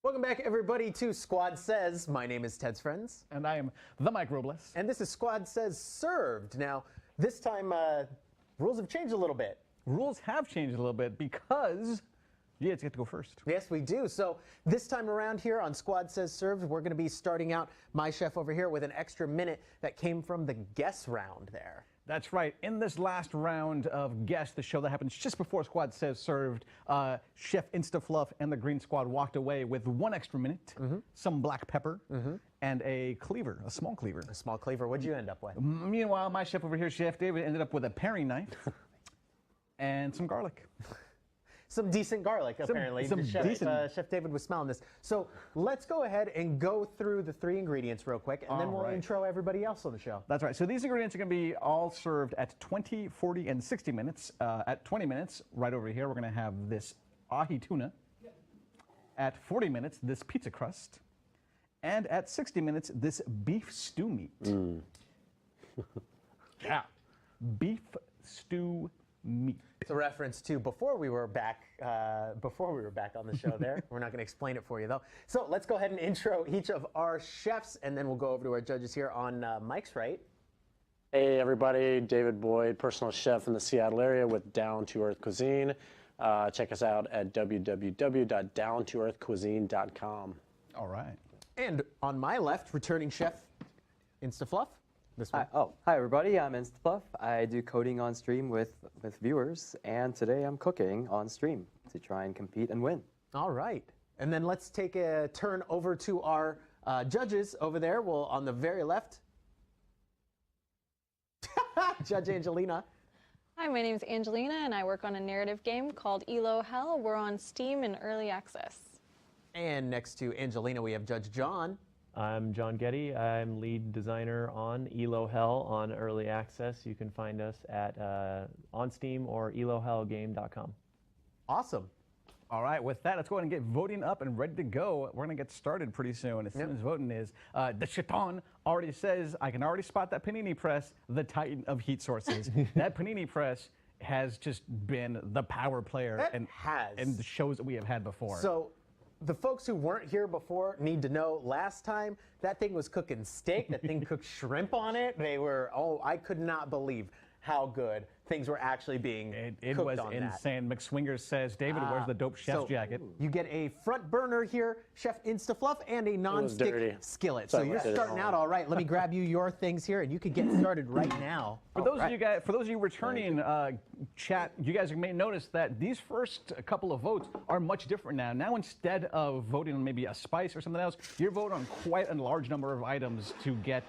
Welcome back, everybody, to Squad Says. My name is Ted's Friends. And I am the Mike Robles. And this is Squad Says Served. Now, this time, rules have changed a little bit. Rules have changed a little bit because you guys get to go first. Yes, we do. So this time around here on Squad Says Served, we're going to be starting out my chef over here with an extra minute that came from the guess round there. That's right. In this last round of Guess, the show that happens just before Squad Says Served, Chef Instafluff and the Green Squad walked away with 1 extra minute, some black pepper, and a cleaver, a small cleaver. A small cleaver. What'd you end up with? Meanwhile, my chef over here, Chef David, ended up with a paring knife and some garlic. Some decent garlic, apparently. Chef David was smelling this. So let's go ahead and go through the 3 ingredients real quick, and then we'll intro everybody else on the show. That's right. So these ingredients are going to be all served at 20, 40, and 60 minutes. At 20 minutes, right over here, we're going to have this ahi tuna. At 40 minutes, this pizza crust. And at 60 minutes, this beef stew meat. Yeah. Beef stew meat. It's a reference to before we were back on the show there. We're not going to explain it for you, though. So let's go ahead and intro each of our chefs, and then we'll go over to our judges here on Mike's right. Hey, everybody. David Boyd, personal chef in the Seattle area with Down to Earth Cuisine. Check us out at www.downtoearthcuisine.com. All right. And on my left, returning chef, Instafluff. This one. Hi everybody, I'm Instafluff. I do coding on stream with viewers, and today I'm cooking on stream to try and compete and win. All right. And then let's take a turn over to our judges over there. Well, on the very left, Judge Angelina. Hi, my name is Angelina, and I work on a narrative game called Elo Hell. We're on Steam in early access. And next to Angelina, we have Judge John. I'm John Getty. I'm lead designer on Elo Hell on early access. You can find us at on Steam or elohellgame.com. Awesome. All right, with that, let's go ahead and get voting up and ready to go. We're going to get started pretty soon. As soon as voting is, the Chiton already says, I can already spot that panini press, the titan of heat sources. That panini press has just been the power player in the shows that we have had before. So the folks who weren't here before need to know, last time that thing was cooking steak, that thing cooked shrimp on it. They were, I could not believe how good things were actually being cooked was on insane. McSwinger says, David, where's the dope chef's jacket? You get a front burner here, Chef Instafluff, and a non-stick skillet. So you're starting out all right. Let me grab you your things here, and you can get started right now. For those of you returning chat, you guys may notice that these first couple of votes are much different now. Now, instead of voting on maybe a spice or something else, you're voting on quite a large number of items to get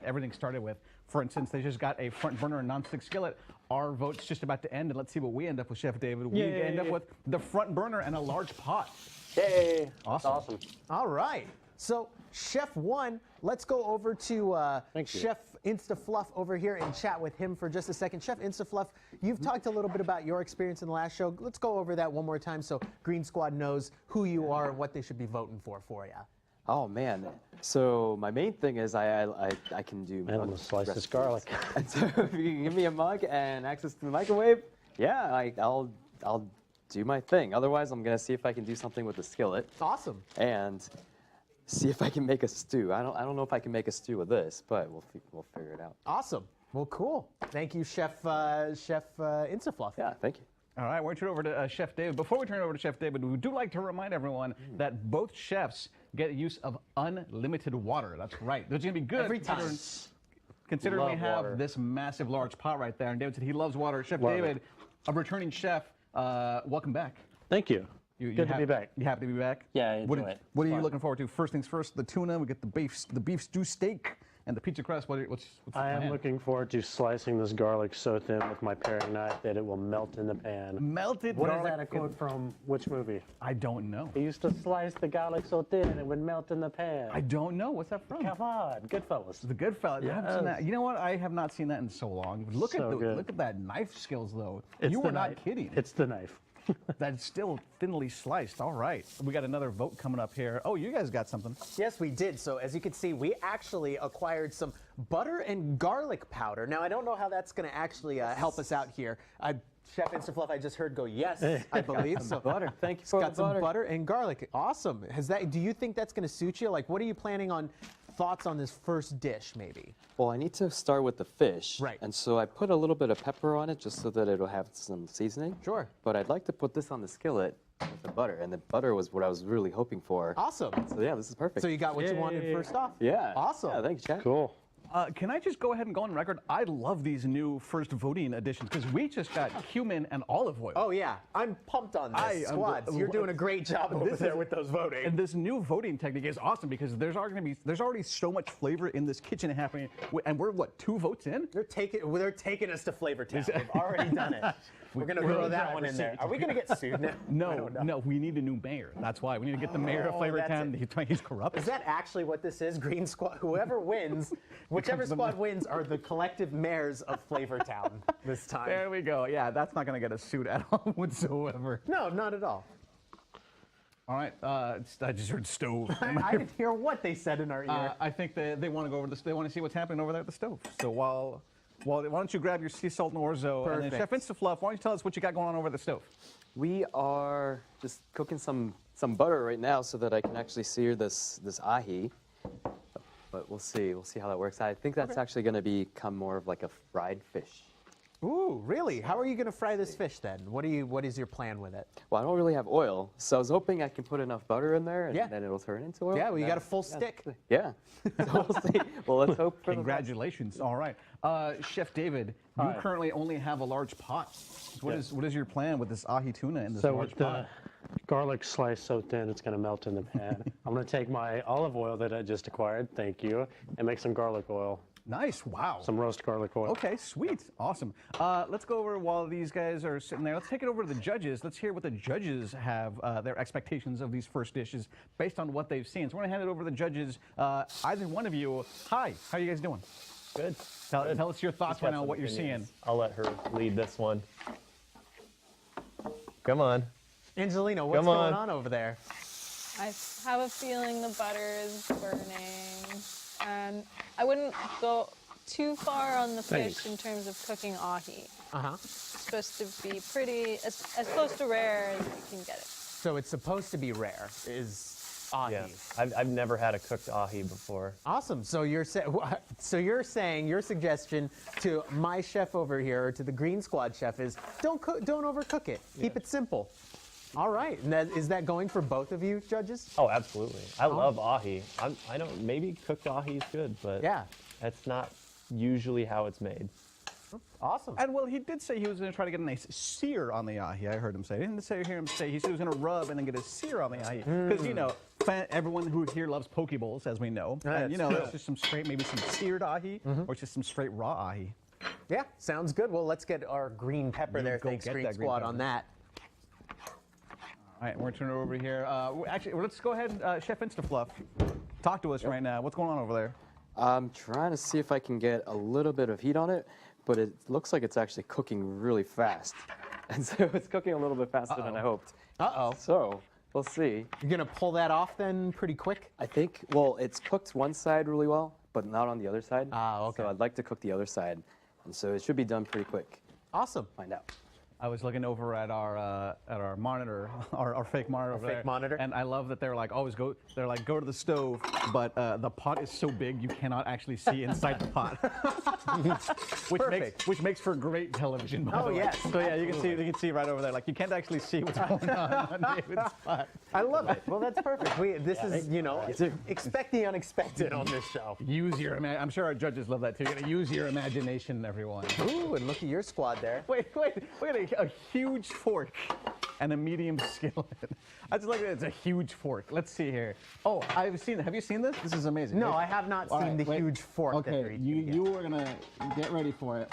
everything started with. For instance, they just got a front burner and non-stick skillet. Our vote's just about to end, and let's see what we end up with, Chef David. We end up with the front burner and a large pot. Yay! Awesome. All right. So, Chef 1, let's go over to Chef Instafluff over here and chat with him for just a second. Chef Instafluff, you've talked a little bit about your experience in the last show. Let's go over that one more time so Green Squad knows who you are and what they should be voting for you. Oh man, so my main thing is I can do. And I'm gonna slice this garlic. And so if you can give me a mug and access to the microwave, yeah, I'll do my thing. Otherwise, I'm gonna see if I can do something with the skillet. Awesome. And see if I can make a stew. I don't know if I can make a stew with this, but we'll figure it out. Awesome. Well, cool. Thank you, Chef Instafluff. Yeah, thank you. All right, we're going to turn over to Chef David. Before we turn it over to Chef David, we do like to remind everyone that both chefs get use of unlimited water. That's right. That's going to be good. Every time. Considering we have this massive, large pot right there, and David said he loves water. Chef David, a returning chef, welcome back. Thank you. Good to be back. You happy to be back? Yeah, I enjoy it. What are you looking forward to? First things first, the tuna. We get the beef stew steak. And the pizza crust, what's the I plan? am looking forward to slicing this garlic so thin with my paring knife that it will melt in the pan. Melted What garlic. is that a quote from which movie? I don't know. He used to slice the garlic so thin and it would melt in the pan. I don't know. What's that from? Come on, Goodfellas. The Goodfellas. I haven't seen that. You know what? I have not seen that in so long. Look at that knife skills, though. You were not kidding. It's the knife. That's still thinly sliced. All right. We got another vote coming up here. Oh, you guys got something. Yes, we did. So as you can see, we actually acquired some butter and garlic powder. Now, I don't know how that's going to actually help us out here. Chef Instafluff, I just heard go yes, I believe. So Butter. Thank you it's for got the some butter. butter and garlic. Awesome. Do you think that's going to suit you? Like, what are you planning on? Thoughts on this first dish, maybe? Well, I need to start with the fish. Right. And so I put a little bit of pepper on it just so that it'll have some seasoning. Sure. But I'd like to put this on the skillet with the butter. And the butter was what I was really hoping for. Awesome. So yeah, this is perfect. So you got what you wanted first off? Yeah. Awesome. Yeah, thanks, Chad. Cool. Can I just go ahead and go on record? I love these new first voting editions because we just got cumin and olive oil. Oh yeah, I'm pumped on this. Squads, you're doing a great job over there with those voting. And this new voting technique is awesome because there's already so much flavor in this kitchen happening, and we're what, 2 votes in? They're taking us to Flavor Town. We've already done it. We're gonna throw that one in there. Are we gonna get sued now? No, we need a new mayor. That's why we need to get the mayor of Flavor that's Town. He's corrupt. Is that actually what this is? Green Squad. Whoever wins, whichever squad wins, are the collective mayors of Flavor Town this time. There we go. Yeah, that's not gonna get us sued at all whatsoever. No, not at all. All right, I just heard stove. I didn't hear what they said in our ear. I think they want to go over this. They want to see what's happening over there at the stove. So why don't you grab your sea salt and orzo, and then Chef Perfect. Instafluff, why don't you tell us what you got going on over the stove? We are just cooking some butter right now so that I can actually sear this ahi. But we'll see. We'll see how that works. I think that's actually going to become more of like a fried fish. Ooh, really? How are you going to fry this fish then? What is your plan with it? Well, I don't really have oil, so I was hoping I can put enough butter in there and Yeah. then it'll turn into oil. Yeah, well, you and got a then- full stick. Yeah. So we'll see. Well, let's hope for the best. Congratulations. All right. Chef David, you Hi. currently only have a large pot. What is your plan with this ahi tuna in this So large with the pot? garlic sliced so thin it's going to melt in the pan, I'm going to take my olive oil that I just acquired, thank you, and make some garlic oil, Nice. Wow. some roast garlic oil. Okay, sweet. Awesome. Let's go over while these guys are sitting there. Let's take it over to the judges. Let's hear what the judges have, their expectations of these first dishes based on what they've seen. So we're going to hand it over to the judges. Either one of you, hi, how are you guys doing? Good. Tell us your thoughts Got right now, some what you're seeing. opinions. I'll let her lead this one. Come on. Angelina, what's Come going on. on over there? I have a feeling the butter is burning, and I wouldn't go too far on the fish Thanks. in terms of cooking ahi. Uh-huh. It's supposed to be pretty, as close to rare as you can get it. So it's supposed to be rare, is ahi. Yeah. I've never had a cooked ahi before. Awesome. So you're saying your suggestion to my chef over here, or to the Green Squad chef, is don't overcook it. Keep it simple. All right. And is that going for both of you, judges? Oh, absolutely. I love ahi. I don't. Maybe cooked ahi is good, but Yeah. that's not usually how it's made. Awesome. And well, he did say he was going to try to get a nice sear on the ahi. I heard him say. I didn't hear him say he said he was going to rub and then get a sear on the ahi. Because everyone who here loves poke bowls, as we know. And it's just some straight, maybe some seared ahi, or just some straight raw ahi. Yeah, sounds good. Well, let's get our green pepper there. go Thanks, get Green that green Squad, pepper. on that. All right, we're turning it over here. Actually, let's go ahead, Chef Instafluff. Talk to us right now. What's going on over there? I'm trying to see if I can get a little bit of heat on it, but it looks like it's actually cooking really fast. And so it's cooking a little bit faster than I hoped. Uh-oh. So we'll see. You're going to pull that off then pretty quick? I think, well, it's cooked one side really well, but not on the other side. Ah, okay. So I'd like to cook the other side. And so it should be done pretty quick. Awesome. Find out. I was looking over at our monitor, our fake monitor over fake there, monitor? and I love that they're like always go. They're like go to the stove, but the pot is so big you cannot actually see inside the pot, which makes for great television. By Oh, the way. yes, So yeah, you can see right over there. Like you can't actually see what's going on David's pot. I love it. Well, that's perfect. This is, expect the unexpected on this show. Use your I'm sure our judges love that too. You gotta use your imagination, everyone. Ooh, and look at your squad there. Wait, look at a huge fork and a medium skillet. I just like that it's a huge fork. Let's see here. Oh, Have you seen this? This is amazing. No, I have not seen the huge fork that they're Okay, eating. you are gonna get ready for it.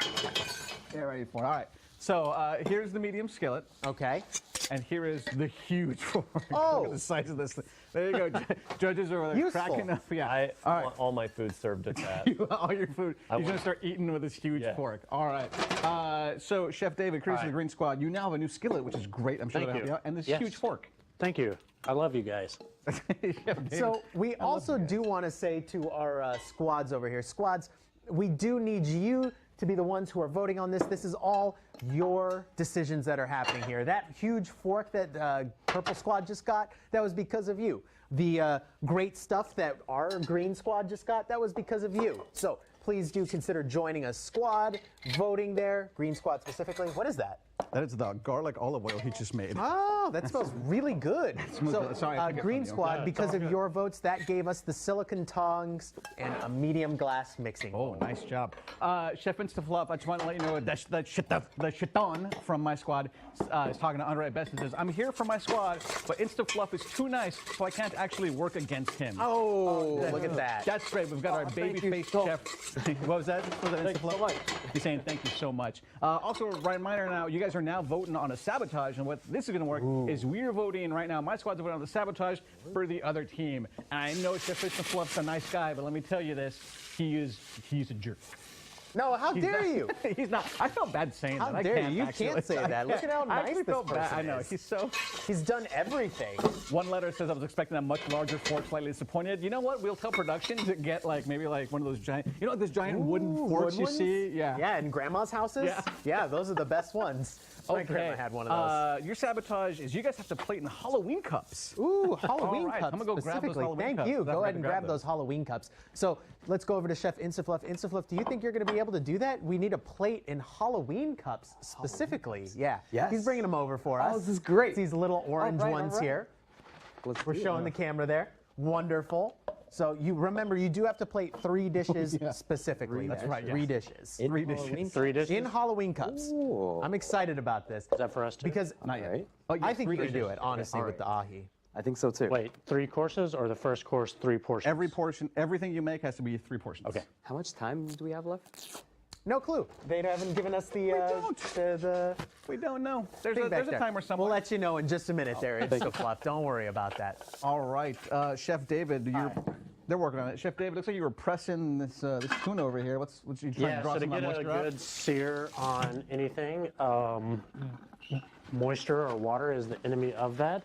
Get ready for it. All right. So here's the medium skillet, Okay. and here is the huge fork. Oh. Look at the size of this thing. There you go. Judges are Useful. cracking up. Yeah. I All right. want all my food served at that. All your food. You're gonna start eating with this huge Yeah. fork. All right. So Chef David, creator of the Green Squad, you now have a new skillet, which is great. I'm sure Thank that'll help you. you out. And this Yes. huge fork. Thank you. I love you guys. Chef David. So we also do want to say to our squads over here, squads, we do need you to be the ones who are voting on this. This is all your decisions that are happening here. That huge fork that Purple Squad just got, that was because of you. The great stuff that our Green Squad just got, that was because of you. So please do consider joining a squad, voting there, Green Squad specifically. What is that? That is the garlic olive oil he just made. Oh, that smells really good. So, Sorry, I took it Green from you. Squad, because of your votes, that gave us the silicone tongs and a medium glass mixing Oh, bowl. nice job. Chef InstaFluff, I just want to let you know that the shiton from my squad is talking to Andre Best and says, I'm here for my squad, but InstaFluff is too nice, so I can't actually work against him. Oh, look at that. That's great. We've got our baby-faced chef. What was that? Was that Thanks so InstaFluff? much. He's saying thank you so much. Also, a reminder now, you guys are now voting on a sabotage, and what this is going to work is we're voting right now. My squad's voting on the sabotage for the other team. And I know Chef InstaFluff's a nice guy, but let me tell you this, he's a jerk. No, how dare you? He's not. I felt bad saying How that. I dare can't you? You actually. can't say that. Look at how I nice actually this felt bad. person I know. is. He's so. He's done everything. One letter says I was expecting a much larger fork, slightly disappointed. You know what? We'll tell production to get like maybe like one of those giant, you know, those giant wooden forks you ones? see? Yeah. Yeah, in grandma's houses? Yeah. Yeah, those are the best ones. My grandma had one of those. Your sabotage is you guys have to plate in Halloween cups. Ooh, Halloween All right, cups I'm gonna go grab those specifically. Halloween Thank cups. you. I Go forgot ahead to and grab grab those Halloween cups. So let's go over to Chef InstaFluff. InstaFluff, do you think you're going to be able to do that? We need a plate in Halloween cups specifically. Yeah. Yes. He's bringing them over for us. this is great. It's these little orange right, ones all right. here. Let's We're do it. showing the camera there. Wonderful. So you remember, you do have to plate 3 dishes specifically. That's right, yes. 3 dishes. In 3 dishes. Halloween 3 dishes? In Halloween cups. Ooh. I'm excited about this. Is that for us too? Because Not yet. Right. Oh, yeah, I think 3 you can do dishes. it, honestly, All with the right. ahi. I think so too. Wait, 3 courses or the first course 3 portions? Every portion, everything you make has to be 3 portions. Okay. How much time do we have left? No clue. They haven't given us the don't. the We don't know. There's thing a, back there's a there. timer somewhere. We'll let you know in just a minute there. It's so fluff. Don't worry about that. All right, Chef David, they're working on it. Chef David, looks like you were pressing this tuna over here. What's you trying to Yeah, draw so to some get a moisture out? good sear on anything, moisture or water is the enemy of that.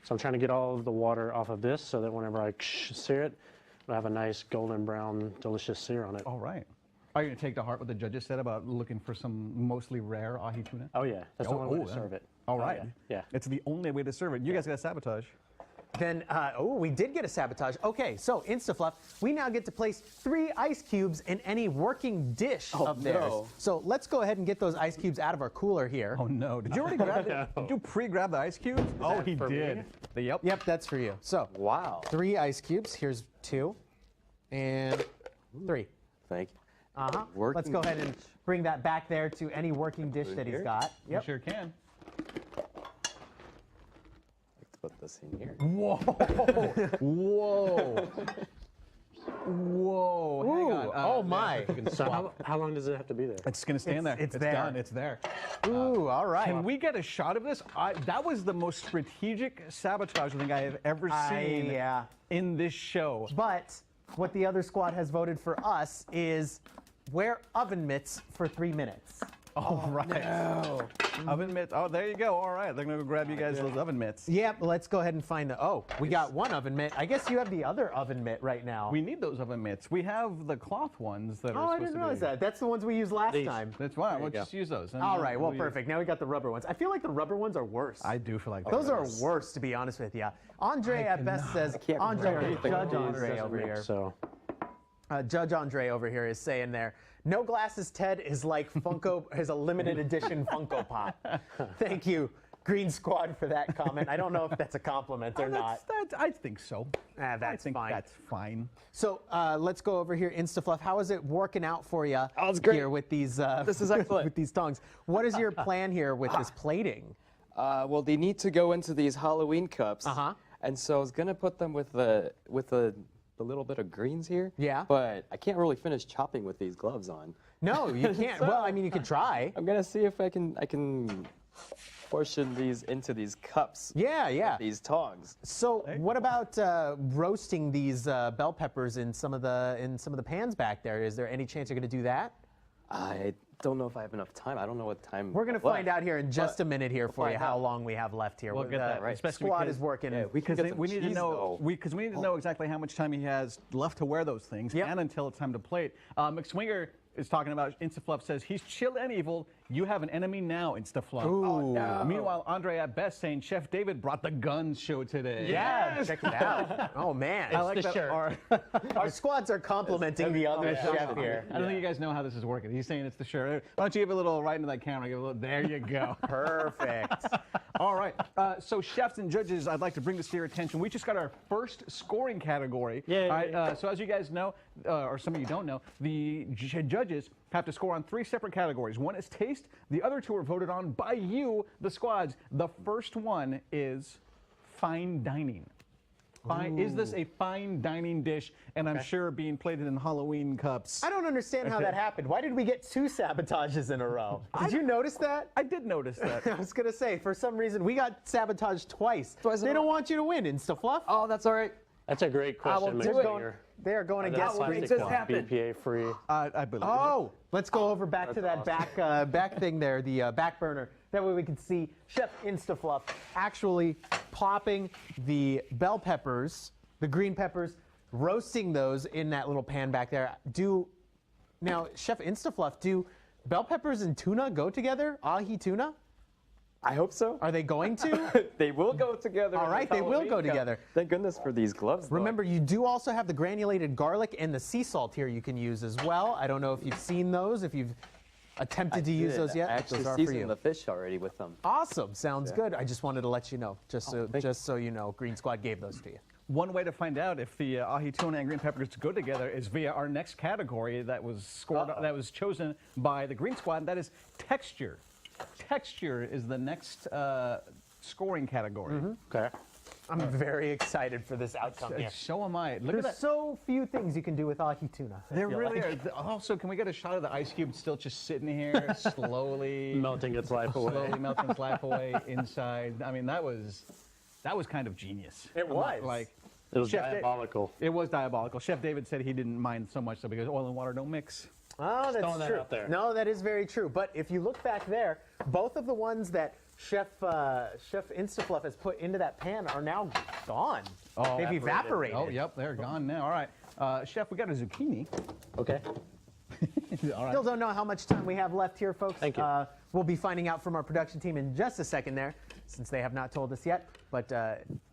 So I'm trying to get all of the water off of this so that whenever I sear it, it'll have a nice golden brown, delicious sear on it. All right. Are you going to take to heart what the judges said about looking for some mostly rare ahi tuna? Oh yeah, that's the only way to serve it. All Oh, right. Yeah. It's the only way to serve it. You guys got sabotage. Then, we did get a sabotage. Okay, so InstaFluff, we now get to place 3 ice cubes in any working dish of theirs. no. So let's go ahead and get those ice cubes out of our cooler here. Oh no! Did you already grab it? Did you pre-grab the ice cubes? Oh, he for me? did. Yep. Yep, that's for you. So Wow. 3 ice cubes. Here's 2 and 3. Thank you. Uh-huh. Working Let's go ahead and bring that back there to any working dish that he's here? got. You Yep. sure can. Let's put this in here. Whoa! Whoa! Whoa! Hang on. Oh my. So how long does it have to be there? It's gonna stand there. it's there. done. It's there. Ooh, all right. Can we get a shot of this? That was the most strategic sabotage I think I have ever seen yeah. in this show. But what the other squad has voted for us is wear oven mitts for 3 minutes. All right. Oven mitts. Oh, there you go. All right. They're going to go grab you guys those oven mitts. Yep, let's go ahead and find the, we got 1 oven mitt. I guess you have the other oven mitt right now. We need those oven mitts. We have the cloth ones that are I supposed didn't to realize be. that. That's the ones we used last These. time. That's fine. We'll you just use those. and All right, well, we'll use- perfect. Now we got the rubber ones. I feel like the rubber ones are worse. I do feel like Those that. are worse, to be honest with you. Andre at best says, can't Andre, remember or anything Judge with these. Andre Doesn't over mix, here. So Judge Andre over here is saying there, no glasses Ted is like Funko, is a limited edition Funko Pop. Thank you, Green Squad, for that comment. I don't know if that's a compliment or not. I think so. That's I think fine. that's fine. So let's go over here, InstaFluff. How is it working out for you it's great. here with these? This is excellent. with these tongs. What is your plan here with this plating? Well, they need to go into these Halloween cups. Uh-huh. And so I was gonna put them with the little bit of greens here. Yeah. But I can't really finish chopping with these gloves on. No, you can't. Well, I mean, you could try. I'm gonna see if I can portion these into these cups. Yeah, yeah. These tongs. So what about roasting these bell peppers in some of the pans back there? Is there any chance you're going to do that? I don't know if I have enough time. I don't know what time. We're going to find out here in just a minute here for you find how out. long we have left here. We'll get that right. Especially Squad because- is working. Yeah, we can Because get some we need to cheese, know though. we need to know exactly how much time he has left to wear those things Yep. and until it's time to plate. McSwinger, is talking about. Instafluff says he's chill and evil. You have an enemy now, Instafluff. Ooh. No. Meanwhile, Andre at best saying Chef David brought the guns show today. Yeah, check it out. Oh man, I like the that. shirt. our squads are complimenting the other chef here. I don't think you guys know how this is working. He's saying it's the shirt. Why don't you give a little right into that camera? Give a little. There you go. Perfect. All right. So chefs and judges, I'd like to bring this to your attention. We just got our first scoring category. Yay. All right, so as you guys know, or some of you don't know, the judges have to score on 3 separate categories. One is taste. The other 2 are voted on by you, the squads. The first one is fine dining. Is this a fine dining dish? And I'm sure being plated in Halloween cups. I don't understand how that happened. Why did we get 2 sabotages in a row? Did you notice that? I did notice that. I was gonna say, for some reason, we got sabotaged twice. Twice in They a don't row. want you to win, Instafluff. Oh, that's all right. That's a great question. They're Mr. going, they are going against will Green make this Squad. happen. BPA free. I believe it. Oh, let's go over back to that back thing there, the back burner. That way we can see Chef Instafluff actually popping the bell peppers, the green peppers, roasting those in that little pan back there. Now, Chef Instafluff, do bell peppers and tuna go together? Ahi tuna? I hope so. Are they going to? They will go together. All in right, the they will Halloween go cup. together. Thank goodness for these gloves. though. Remember, you do also have the granulated garlic and the sea salt here you can use as well. I don't know if you've seen those, if you've attempted to use did. those yet. I actually Those are for you. seasoned the fish already with them. Awesome, sounds good. I just wanted to let you know, just so you know, Green Squad gave those to you. One way to find out if the ahi tuna and green peppers go together is via our next category that was scored, that was chosen by the Green Squad. And that is texture. Texture is the next scoring category. Okay. I'm very excited for this outcome here. So am I. Look at There's that. so few things you can do with ahi tuna. There really are. Also, can we get a shot of the ice cube still just sitting here, slowly Melting its life away. slowly melting its life away inside? I mean, that was kind of genius. It I'm not, was. like. It was Chef Da- diabolical. It was diabolical. Chef David said he didn't mind so much so because oil and water don't mix. Oh, that's throwing that true. out there. No, that is very true. But if you look back there, both of the ones that Chef Instafluff has put into that pan are now gone. Oh, They've evaporated. Oh, yep, they're gone now. All right, Chef, we got a zucchini. Okay. All right. Still don't know how much time we have left here, folks. Thank you. We'll be finding out from our production team in just a second there, since they have not told us yet. But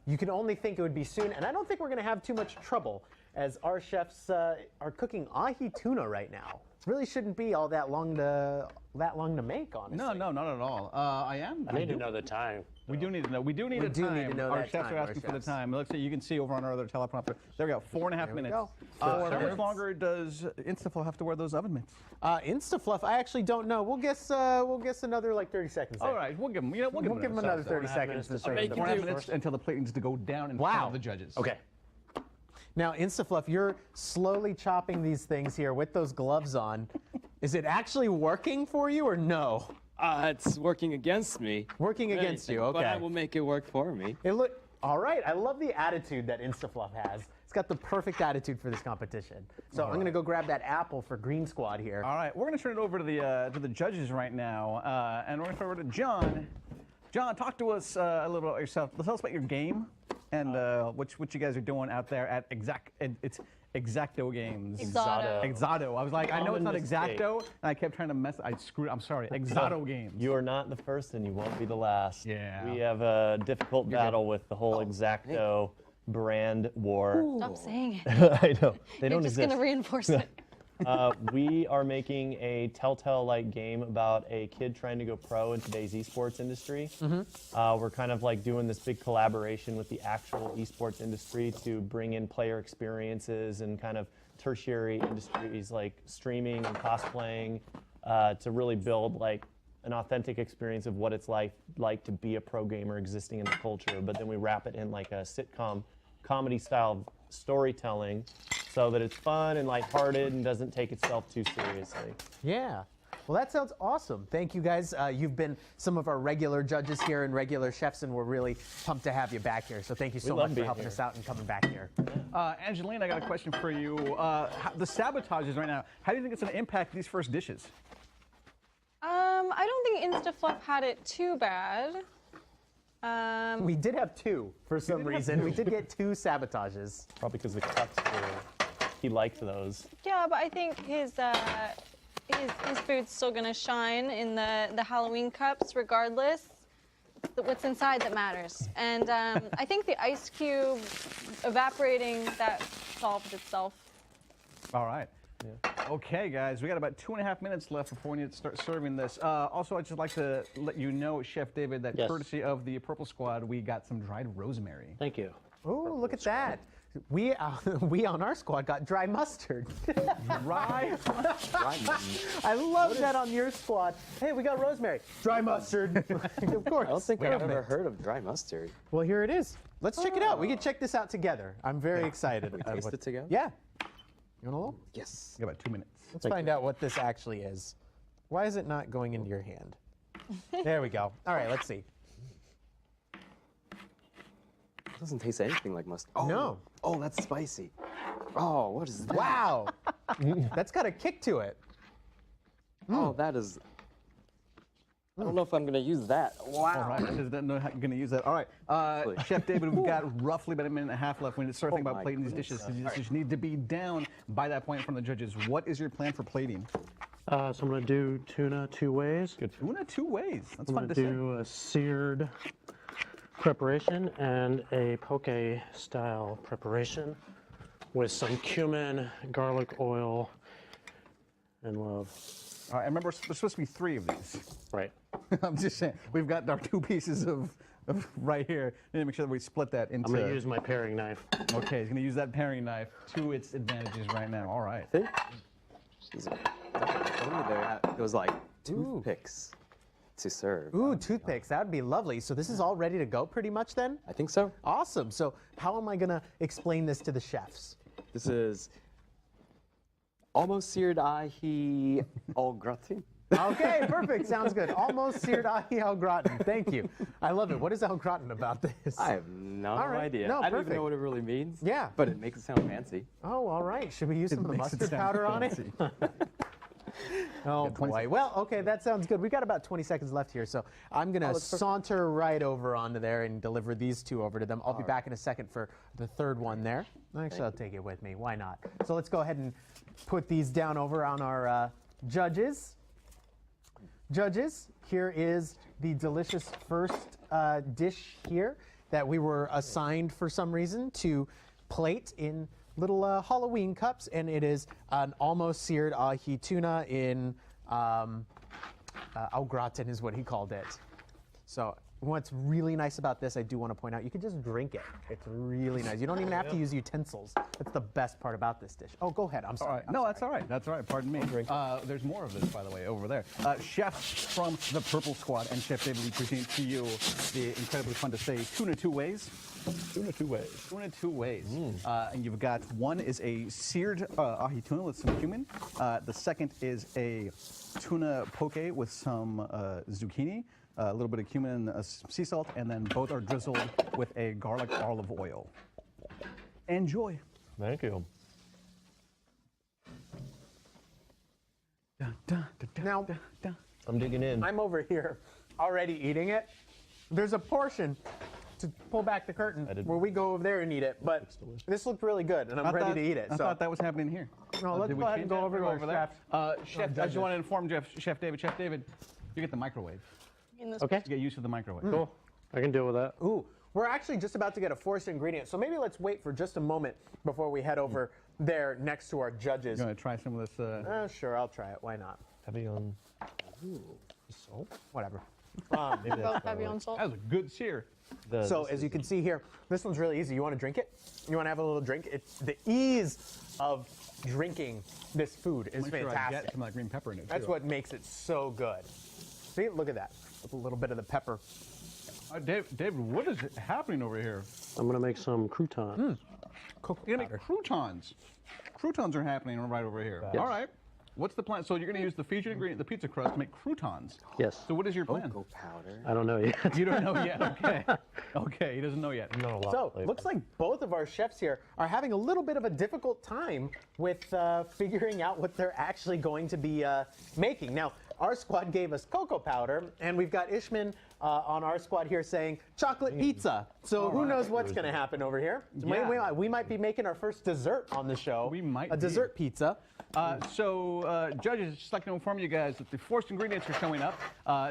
you can only think it would be soon, and I don't think we're going to have too much trouble, as our chefs are cooking ahi tuna right now. Really shouldn't be all that long to make, honestly. No, not at all. I need to know the time. We do need to know. We do need a do time. need to know our that chefs time, are our asking for the chefs. time. Let's see. You can see over on our other teleprompter. There we go. 4.5 minutes. go. How much longer does Instaflow have to wear those oven mitts? Instafluff, I actually don't know. We'll guess another like 30 seconds. There. All right, we'll give them. We'll give them another 30 4.5 seconds. minutes to to start make the you 4.5 do. minutes until the plate needs to go down in front of the judges. Okay. Now, Instafluff, you're slowly chopping these things here with those gloves on. Is it actually working for you or no? It's working against me. Working against you, okay. But I will make it work for me. All right, I love the attitude that Instafluff has. It's got the perfect attitude for this competition. So I'm going to go grab that apple for Green Squad here. All right, we're going to turn it over to the judges right now, and we're going to turn it over to John. John, talk to us a little about yourself. Tell us about your game and what you guys are doing out there at Exacto Games. Exoto. Exoto. I was like, I know it's not Common mistake. Exacto, and I kept trying to mess. I screwed. I'm sorry. Exoto Games. You are not the first, and you won't be the last. Yeah. We have a difficult battle with the whole Exacto brand war. Stop saying it. I know. They You're don't just exist. going to reinforce it. We are making a Telltale-like game about a kid trying to go pro in today's esports industry. We're kind of like doing this big collaboration with the actual esports industry to bring in player experiences and kind of tertiary industries like streaming and cosplaying to really build like an authentic experience of what it's like to be a pro gamer existing in the culture. But then we wrap it in like a sitcom comedy style storytelling so that it's fun and lighthearted and doesn't take itself too seriously. Yeah. Well, that sounds awesome. Thank you, guys. You've been some of our regular judges here and regular chefs, and we're really pumped to have you back here. So thank you so love much for being helping here. us out and coming back here. Angelina, I got a question for you. The sabotages right now. How do you think it's going to impact these first dishes? I don't think Instafluff had it too bad. We did have 2 for some reason. We did get 2 sabotages. Probably because the cuts were, he liked those. Yeah, but I think his his food's still gonna shine in the Halloween cups regardless. What's inside that matters. And I think the ice cube evaporating, that solved itself. All right. Okay, guys, we got about 2.5 minutes left before we need to start serving this. Also, I'd just like to let you know, Chef David, that Yes. courtesy of the Purple Squad, we got some dried rosemary. Thank you. Oh, look at that. We on our squad got dry mustard. Dry? I love that on your squad. Hey, we got rosemary. Dry mustard. Of course. I don't think I've ever Perfect. heard of dry mustard. Well, here it is. Let's check it out. We can check this out together. I'm very excited. we taste it together? Yeah. You want a little? Yes. We got about 2 minutes. Let's find out what this actually is. Why is it not going into your hand? There we go. All right, let's see. It doesn't taste anything like mustard. Oh, No. Oh, that's spicy. Oh, what is that? Wow. That's got a kick to it. Oh, that is. I don't know if I'm gonna use that. Wow. All right, does that know how you're going to use that? All right, Chef David, we've got roughly about 1.5 minutes left. When you start thinking about my plating these dishes, goodness. these dishes need to be down by that point from the judges. What is your plan for plating? So I'm gonna do tuna 2 ways. Tuna 2 ways. That's I'm fun gonna to say. do a seared preparation and a poke style preparation with some cumin, garlic oil, and love. All right, I remember there's supposed to be 3 of these. Right. I'm just saying, we've got our 2 pieces of right here. We need to make sure that we split that into. I'm gonna use my paring knife. Okay, he's going to use that paring knife to its advantages right now. All right. It was like toothpicks to serve. Ooh, toothpicks. That would be lovely. So this is all ready to go pretty much then? I think so. Awesome. So how am I going to explain this to the chefs? This is almost seared ahi au gratin. Okay, perfect. Sounds good. Almost seared ahi au gratin. Thank you. I love it. What is au gratin about this? I have no All right. idea. No, I don't even perfect. know what it really means. Yeah. But it makes it sound fancy. Oh, all right. Should we use some of the makes it mustard sound powder on it? fancy. Oh, 20 boy. Well, okay, that sounds good. We've got about 20 seconds left here, so I'm going to saunter right over onto there and deliver these 2 over to them. I'll be back in a second for the 3rd one there. Actually, I'll take it with me. Why not? So let's go ahead and put these down over on our judges. Judges, here is the delicious first dish here that we were assigned for some reason to plate in little Halloween cups, and it is an almost seared ahi tuna in au gratin is what he called it. So what's really nice about this, I do want to point out, you can just drink it. It's really nice. You don't even have to use utensils. That's the best part about this dish. Oh, go ahead. I'm All sorry. right. No, that's all right. That's all right. Pardon me. There's more of this, by the way, over there. Chef from the Purple Squad and Chef David, we present to you the incredibly fun to say tuna 2 ways. Tuna 2 ways. Tuna 2 ways. And you've got one is a seared ahi tuna with some cumin. The second is a tuna poke with some zucchini, a little bit of cumin and sea salt, and then both are drizzled with a garlic olive oil. Enjoy. Thank you. Now, I'm digging in. I'm over here already eating it. There's a portion to pull back the curtain where we go over there and eat it, but this looked really good, and I'm ready to eat it. I So thought that was happening here. No, let's Did we go ahead change and go that? over to We'll our there. chefs. Chef, I just want to inform Chef David, you get the microwave. In this Okay. You get used to the microwave. Cool. I can deal with that. Ooh, we're actually just about to get a 4th ingredient, so maybe let's wait for just a moment before we head over there next to our judges. You want to try some of this? Sure, I'll try it. Why not? Heavy on salt. Whatever. Maybe both that's heavy on salt. That was a good sear. So as you can see here, this one's really easy. You want to drink it? You want to have a little drink? It's the ease of drinking this food is Make sure I fantastic. get some of that green pepper in it. That's too. what makes it so good. See, look at that. With a little bit of the pepper. David, what is happening over here? I'm gonna make some croutons. Cocoa You're gonna powder. make croutons. Croutons are happening right over here. All right. What's the plan? So you're gonna use the featured ingredient, the pizza crust, to make croutons. Yes. So what is your plan? Cocoa powder. I don't know yet. You don't know yet. Okay. Okay. He doesn't know yet. Not a lot. So, flavor. looks like both of our chefs here are having a little bit of a difficult time with figuring out what they're actually going to be making. Now, our squad gave us cocoa powder, and we've got Ishman on our squad here saying chocolate pizza. So who knows what's going to happen over here? Yeah. We might be making our first dessert on the show. We might a be. dessert pizza. Judges, just like to inform you guys that the forced ingredients are showing up.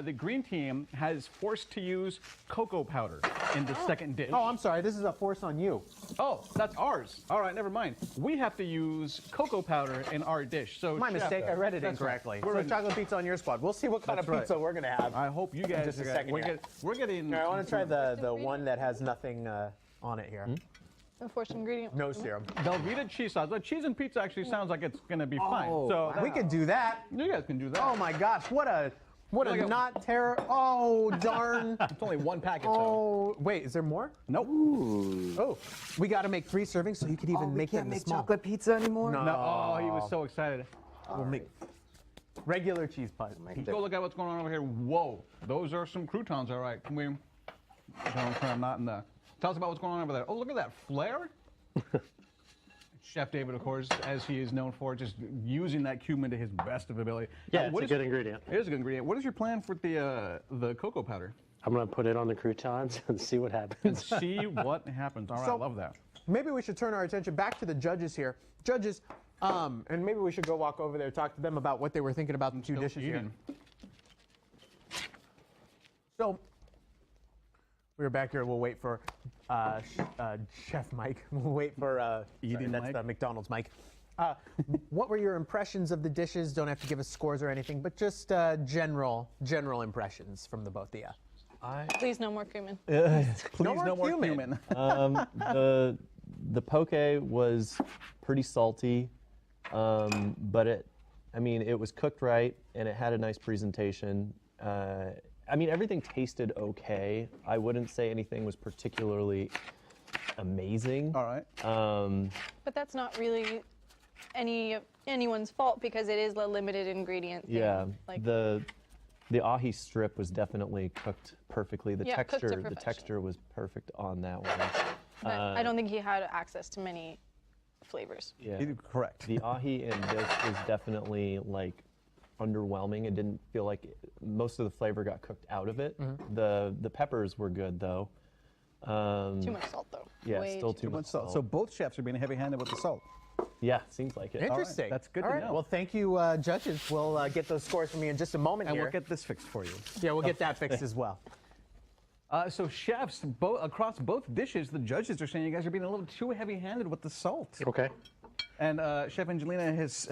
The green team has forced to use cocoa powder in the second dish. Oh, I'm sorry. This is a force on you. Oh, that's ours. All right, never mind. We have to use cocoa powder in our dish. So My chef, mistake. I read it that's incorrectly. right. So chocolate pizza on your squad. We'll see what kind That's of pizza right. we're going to have. I hope you guys. Just a second here. We're getting. All right, I want to try the one that has nothing on it here. The forced ingredient. No serum. Velveeta cheese sauce. The cheese and pizza actually sounds like it's going to be fine. So We could do that. you guys can do that. Oh my gosh, what a Look at- not terror. Oh darn. It's only one packet. Oh wait, is there more? Nope. Oh, we got to make 3 servings so you could even make them small. chocolate pizza anymore? No. No. Oh, he was so excited. We'll make regular cheese pie. Go look at what's going on over here. Whoa, those are some croutons, all right. Can we? I'm not in the. Tell us about what's going on over there. Oh, look at that flare. Chef David, of course, as he is known for, just using that cumin to his best of ability. Yeah, What it's a good ingredient. It is a good ingredient. What is your plan for the cocoa powder? I'm going to put it on the croutons and see what happens. See what happens. All right, I love that. Maybe we should turn our attention back to the judges here. Judges, and maybe we should go walk over there, talk to them about what they were thinking about the 2 dishes here. So, we're back here. We'll wait for Chef Mike. We'll wait for Eating that's Mike? the McDonald's Mike. What were your impressions of the dishes? Don't have to give us scores or anything, but just general impressions from the both of you. Please, no more cumin. Please, more no more cumin. cumin. The poke was pretty salty, but it was cooked right and it had a nice presentation. Everything tasted okay. I wouldn't say anything was particularly amazing. All right. But that's not really anyone's fault because it is a limited ingredient thing. Yeah, Like, the ahi strip was definitely cooked perfectly. The Yeah, cooked to texture perfection. was perfect on that one. but I don't think he had access to many flavors. Yeah. Correct. The ahi in this is definitely like underwhelming. It didn't feel like most of the flavor got cooked out of it. The peppers were good though. Too much salt, though. Yeah, Way still too much salt. So both chefs are being heavy-handed with the salt. Yeah, seems like it. Interesting. That's good All to right. know. Well, thank you, judges. We'll get those scores from you in just a moment And here. we'll get this fixed for you. Yeah, we'll get that fixed as well. So chefs, across both dishes, the judges are saying you guys are being a little too heavy-handed with the salt. Okay. And Chef Angelina has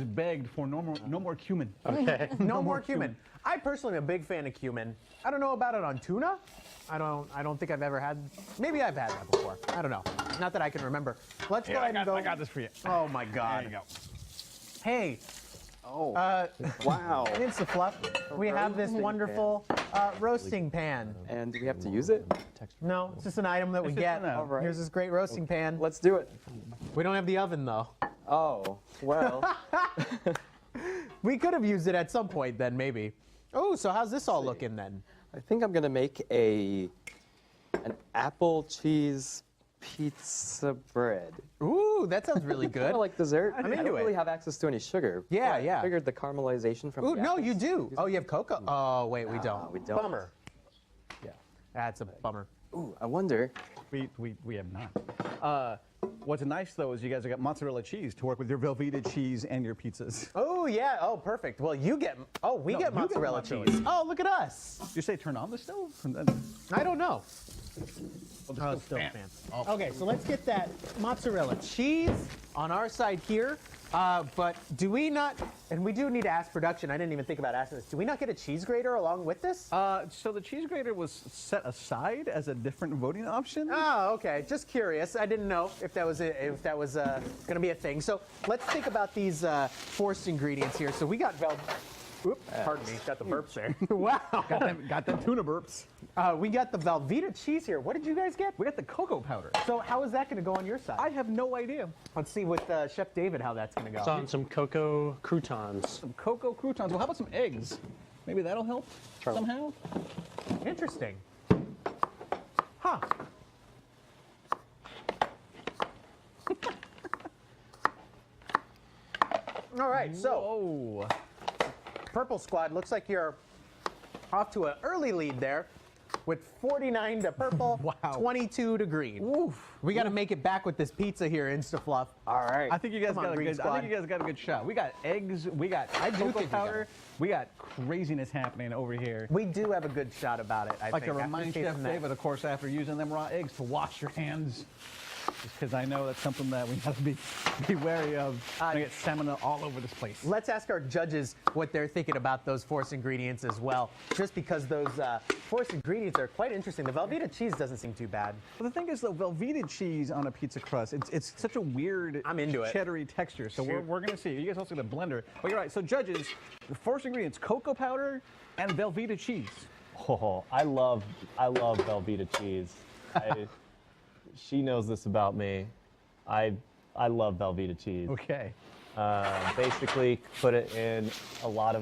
begged for no more cumin. Okay. No more cumin. I personally am a big fan of cumin. I don't know about it on tuna. I don't think I've ever had. Maybe I've had that before. I don't know. Not that I can remember. Let's go ahead and go. I got this for you. Oh my God. There you go. Hey, Oh, wow. InstaFluff, we have this roasting wonderful roasting pan. And do we have to use it? No, it's just an item that we It's just get. an item. All right. Here's this great roasting pan. Let's do it. We don't have the oven though. Oh, well. We could have used it at some point then, maybe. Oh, so how's this all looking then? I think I'm gonna make an apple cheese pizza bread. Ooh, that sounds really Kind good. of like dessert. I'm I into don't really it. have access to any sugar. Yeah, but yeah. I figured the caramelization from Ooh, the no, apples- you do. Oh, you have cocoa? Oh, wait, we don't. we don't. Bummer. Yeah, that's a bummer. Ooh, I wonder. We have not. What's nice though is you guys have got mozzarella cheese to work with your Velveeta cheese and your pizzas. Oh, yeah. Oh, perfect. Well, you get, we No, get you get mozzarella mozzarella cheese. cheese. Oh, look at us. You say turn on the stove? And then I don't know. we'll just Oh, go still bam. fan. Okay, so let's get that mozzarella cheese on our side here. But do we not, and we do need to ask production, I didn't even think about asking this, do we not get a cheese grater along with this? So the cheese grater was set aside as a different voting option. Oh, okay. Just curious. I didn't know if that was going to be a thing. So let's think about these forced ingredients here. So we got pardon me, got the burps there. Wow. Got them tuna burps. We got the Velveeta cheese here. What did you guys get? We got the cocoa powder. So how is that going to go on your side? I have no idea. Let's see with Chef David how that's going to go. It's on some cocoa croutons. Some cocoa croutons. Well, how about some eggs? Maybe that'll help Sure. somehow. Interesting. Huh. All right, so Oh. Purple Squad, looks like you're off to an early lead there. with 49 to purple, Wow. 22 to green. Oof. We got to make it back with this pizza here, InstaFluff. All right. I think you guys Come on, got a Green good. I Squad. think you guys got a good shot. We got eggs. We got do cocoa think we got powder. it. We got craziness happening over here. We do have a good shot about it, I Like to think. remind After Chef tasting that. David, of course, after using them raw eggs, to wash your hands. Just because I know that's something that we have to be wary of. I get salmonella all over this place. Let's ask our judges what they're thinking about those forced ingredients as well, just because those forced ingredients are quite interesting. The Velveeta cheese doesn't seem too bad. Well, the thing is, though, Velveeta cheese on a pizza crust, it's such a weird, I'm into it. cheddary texture. So we're going to see. You guys also get a blender. But you're right. So judges, the forced ingredients, cocoa powder and Velveeta cheese. Oh, I love Velveeta cheese. She knows this about me. I love Velveeta cheese. Okay. Basically, put it in a lot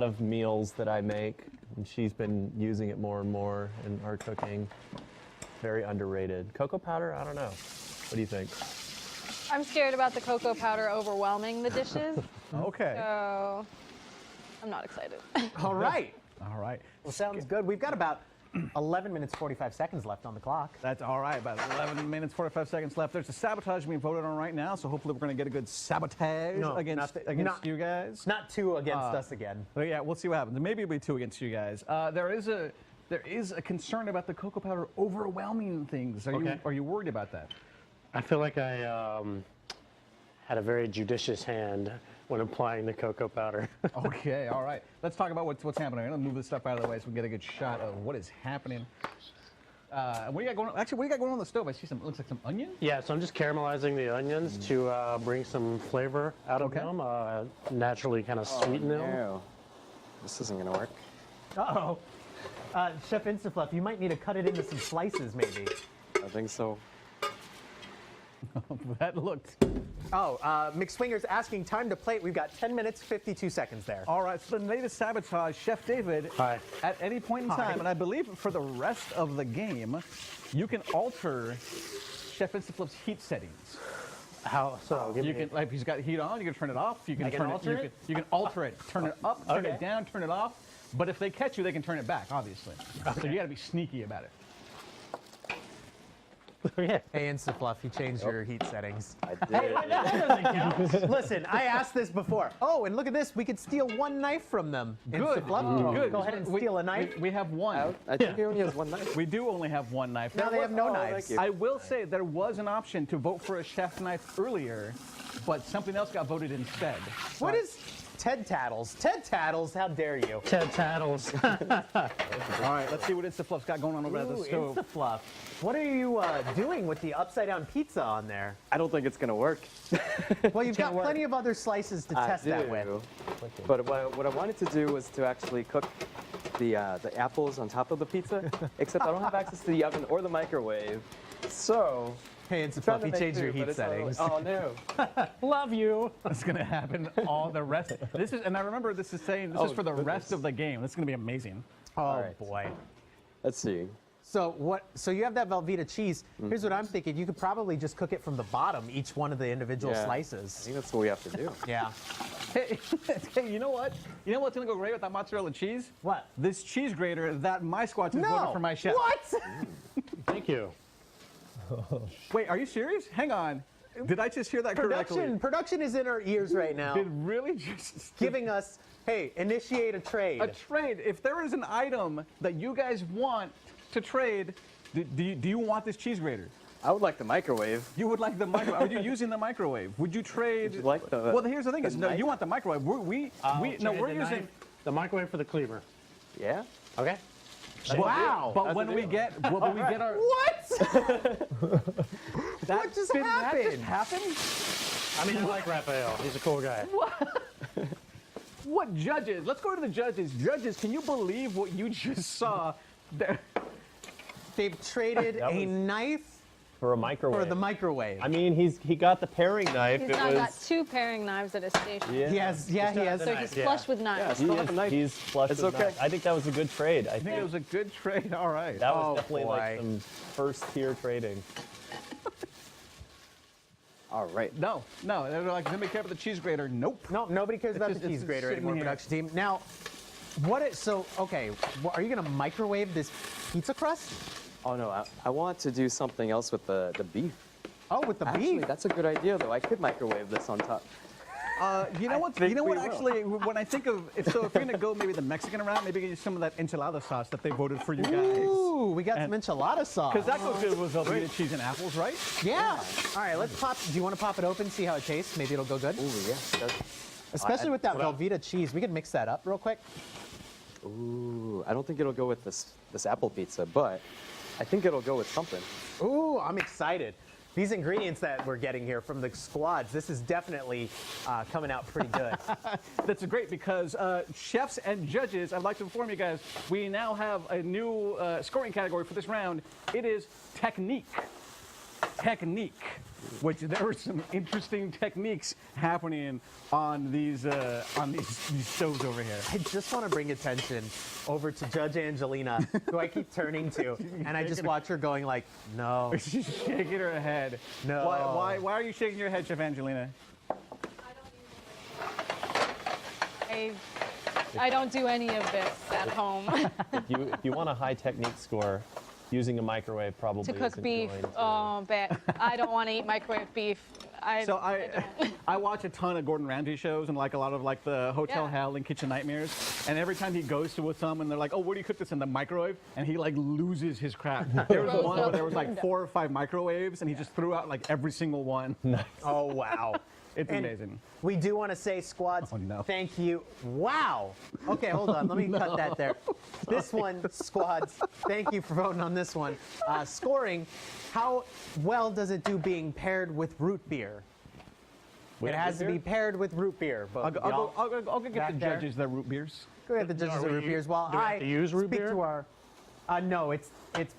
of meals that I make, and she's been using it more and more in our cooking. Very underrated. Cocoa powder, I don't know. What do you think? I'm scared about the cocoa powder overwhelming the dishes, Okay. so I'm not excited. All right. All right. Well, sounds good. We've got about 11 minutes, 45 seconds left on the clock. That's all right. About 11 minutes, 45 seconds left. There's a sabotage being voted on right now, so hopefully we're going to get a good sabotage No, against not- you guys. Not two against us again. But yeah, we'll see what happens. Maybe it'll be 2 against you guys. There is a concern about the cocoa powder overwhelming things. Are you worried about that? I feel like I had a very judicious hand when applying the cocoa powder. Okay, all right. Let's talk about what's happening. I'm gonna move this stuff out of the way so we can get a good shot of what is happening. What do you got going on? Actually, what do you got going on the stove? I see some. It looks like some onion. Yeah, so I'm just caramelizing the onions to bring some flavor out of Okay. them, naturally kind of sweeten them. No. This isn't going to work. Uh-oh. Chef InstaFluff, you might need to cut it into some slices, maybe. I think so. That looked. Oh, McSwinger's asking time to plate. We've got 10 minutes, 52 seconds there. All right. So the latest sabotage, Chef David. Hi. At any point in time, and I believe for the rest of the game, you can alter Chef InstaFluff's heat settings. How so? Give You me- can, like, if he's got heat on, you can turn it off. You can I can turn alter it. it? You can alter it. Turn it up. Turn Okay. it down. Turn it off. But if they catch you, they can turn it back. Obviously. So you got to be sneaky about it. yeah. Hey, InstaFluff, you changed your heat settings. I did. Listen, I asked this before. Oh, and look at this. We could steal one knife from them. Good. InstaFluff, Good. go ahead and steal a knife. We have one. I think he only has one knife. We do only have one knife. Now they have no Oh, knives. thank you. I will say there was an option to vote for a chef knife earlier, but something else got voted instead. What is Ted Tattles? Ted Tattles, how dare you? Ted Tattles. All right, let's see what InstaFluff's got going on over at the Ooh, stove. InstaFluff. What are you doing with the upside down pizza on there? I don't think it's going to work. Well, you've got plenty of other slices to test I that do. with. But what I wanted to do was to actually cook the apples on top of the pizza, except I don't have access to the oven or the microwave. So, Hey, trying InstaFluff, to you make changed your do, but heat it's not really- settings. Oh no. Love you. That's gonna happen all the rest. This is, and I remember this is saying this is for the rest of the game. This is gonna be amazing. Oh, right. boy. Let's see. So what? So you have that Velveeta cheese. Here's what I'm thinking. You could probably just cook it from the bottom, each one of the individual Yeah. I slices. think that's what we have to do. Yeah. Hey, hey, you know what? You know what's gonna go great with that mozzarella cheese? What? This cheese grater that my squad team voted for my chef. What? Thank you. Wait, are you serious? Hang on. Did I just hear that correctly? Production is in our ears right now, Did really just giving us, hey, initiate a trade. a trade? If there is an item that you guys want to trade, do you want this cheese grater? I would like the microwave. You would like the microwave? Are you using the microwave? Would you trade? Would you like the- Well, here's the thing: is the no, knife? you want the microwave. We're Trade using. the knife, the microwave for the cleaver. Yeah. Okay. Wow. But when we get, our What? What just did that just happened? happen? I mean, I like Raphael. He's a cool guy. What judges? Let's go to the judges. Judges, can you believe what you just saw? There. They've traded That a was- knife For a microwave. for the microwave. I mean, he got the paring knife. He's it now was. got 2 paring knives at his station. Yeah. He has, he has. So he's flush with knives. He Still have a is, knife. he's flush It's with okay. knives. I think that was a good trade. I I think think it was a good trade. All right. that was Oh, definitely like boy. some first tier trading. All right. No. They're like, let me care about the cheese grater. Nope. No, nobody cares about just- the cheese it's grater sitting anymore, here. production team. Now, Okay, are you gonna microwave this pizza crust? Oh no, I want to do something else with the beef. Oh, with the Actually, beef. that's a good idea though. I could microwave this on top. You know what? think You know we what? will. Actually, when I think of if you're gonna go maybe the Mexican route, maybe get some of that enchilada sauce that they voted for you guys. Ooh, we got some enchilada sauce. Because that goes good with Velveeta cheese and apples, right? Yeah. All right, let's pop. Do you want to pop it open, see how it tastes? Maybe it'll go good. Ooh, yeah. Especially with that Velveeta cheese. We could mix that up real quick. Ooh, I don't think it'll go with this apple pizza, but I think it'll go with something. Ooh, I'm excited. These ingredients that we're getting here from the squads, this is definitely coming out pretty good. That's great because chefs and judges, I'd like to inform you guys, we now have a new scoring category for this round. It is technique. Technique. Which there are some interesting techniques happening on these stoves over here. I just want to bring attention over to Judge Angelina, who I keep turning to, and I just watch her going like, no, She's shaking her head. No. Why are you shaking your head, Chef Angelina? I don't do any of this at home. If you want a high technique score, using a microwave probably To cook isn't beef, going to- oh, bet. I don't want to eat microwave beef. So I watch a ton of Gordon Ramsay shows and like a lot of like the Hotel Yeah. Hell and Kitchen Nightmares. And every time he goes to with some and they're like, oh, where do you cook this in the microwave? And he like loses his crap. There was one where there was like 4 or 5 microwaves and he just threw out like every single one. oh wow. It's And amazing. We do want to say, squads, Oh, no. thank you. Wow. Okay, hold on. Let me cut that there. This one, squads, thank you for voting on this one. Scoring, how well does it do being paired with root beer? With It has to root be beer? paired with root beer. But y'all- I'll go get back the there? judges their root beers. Go ahead, the judges of root beers. While do we I have to use root speak beer? to our, no, it's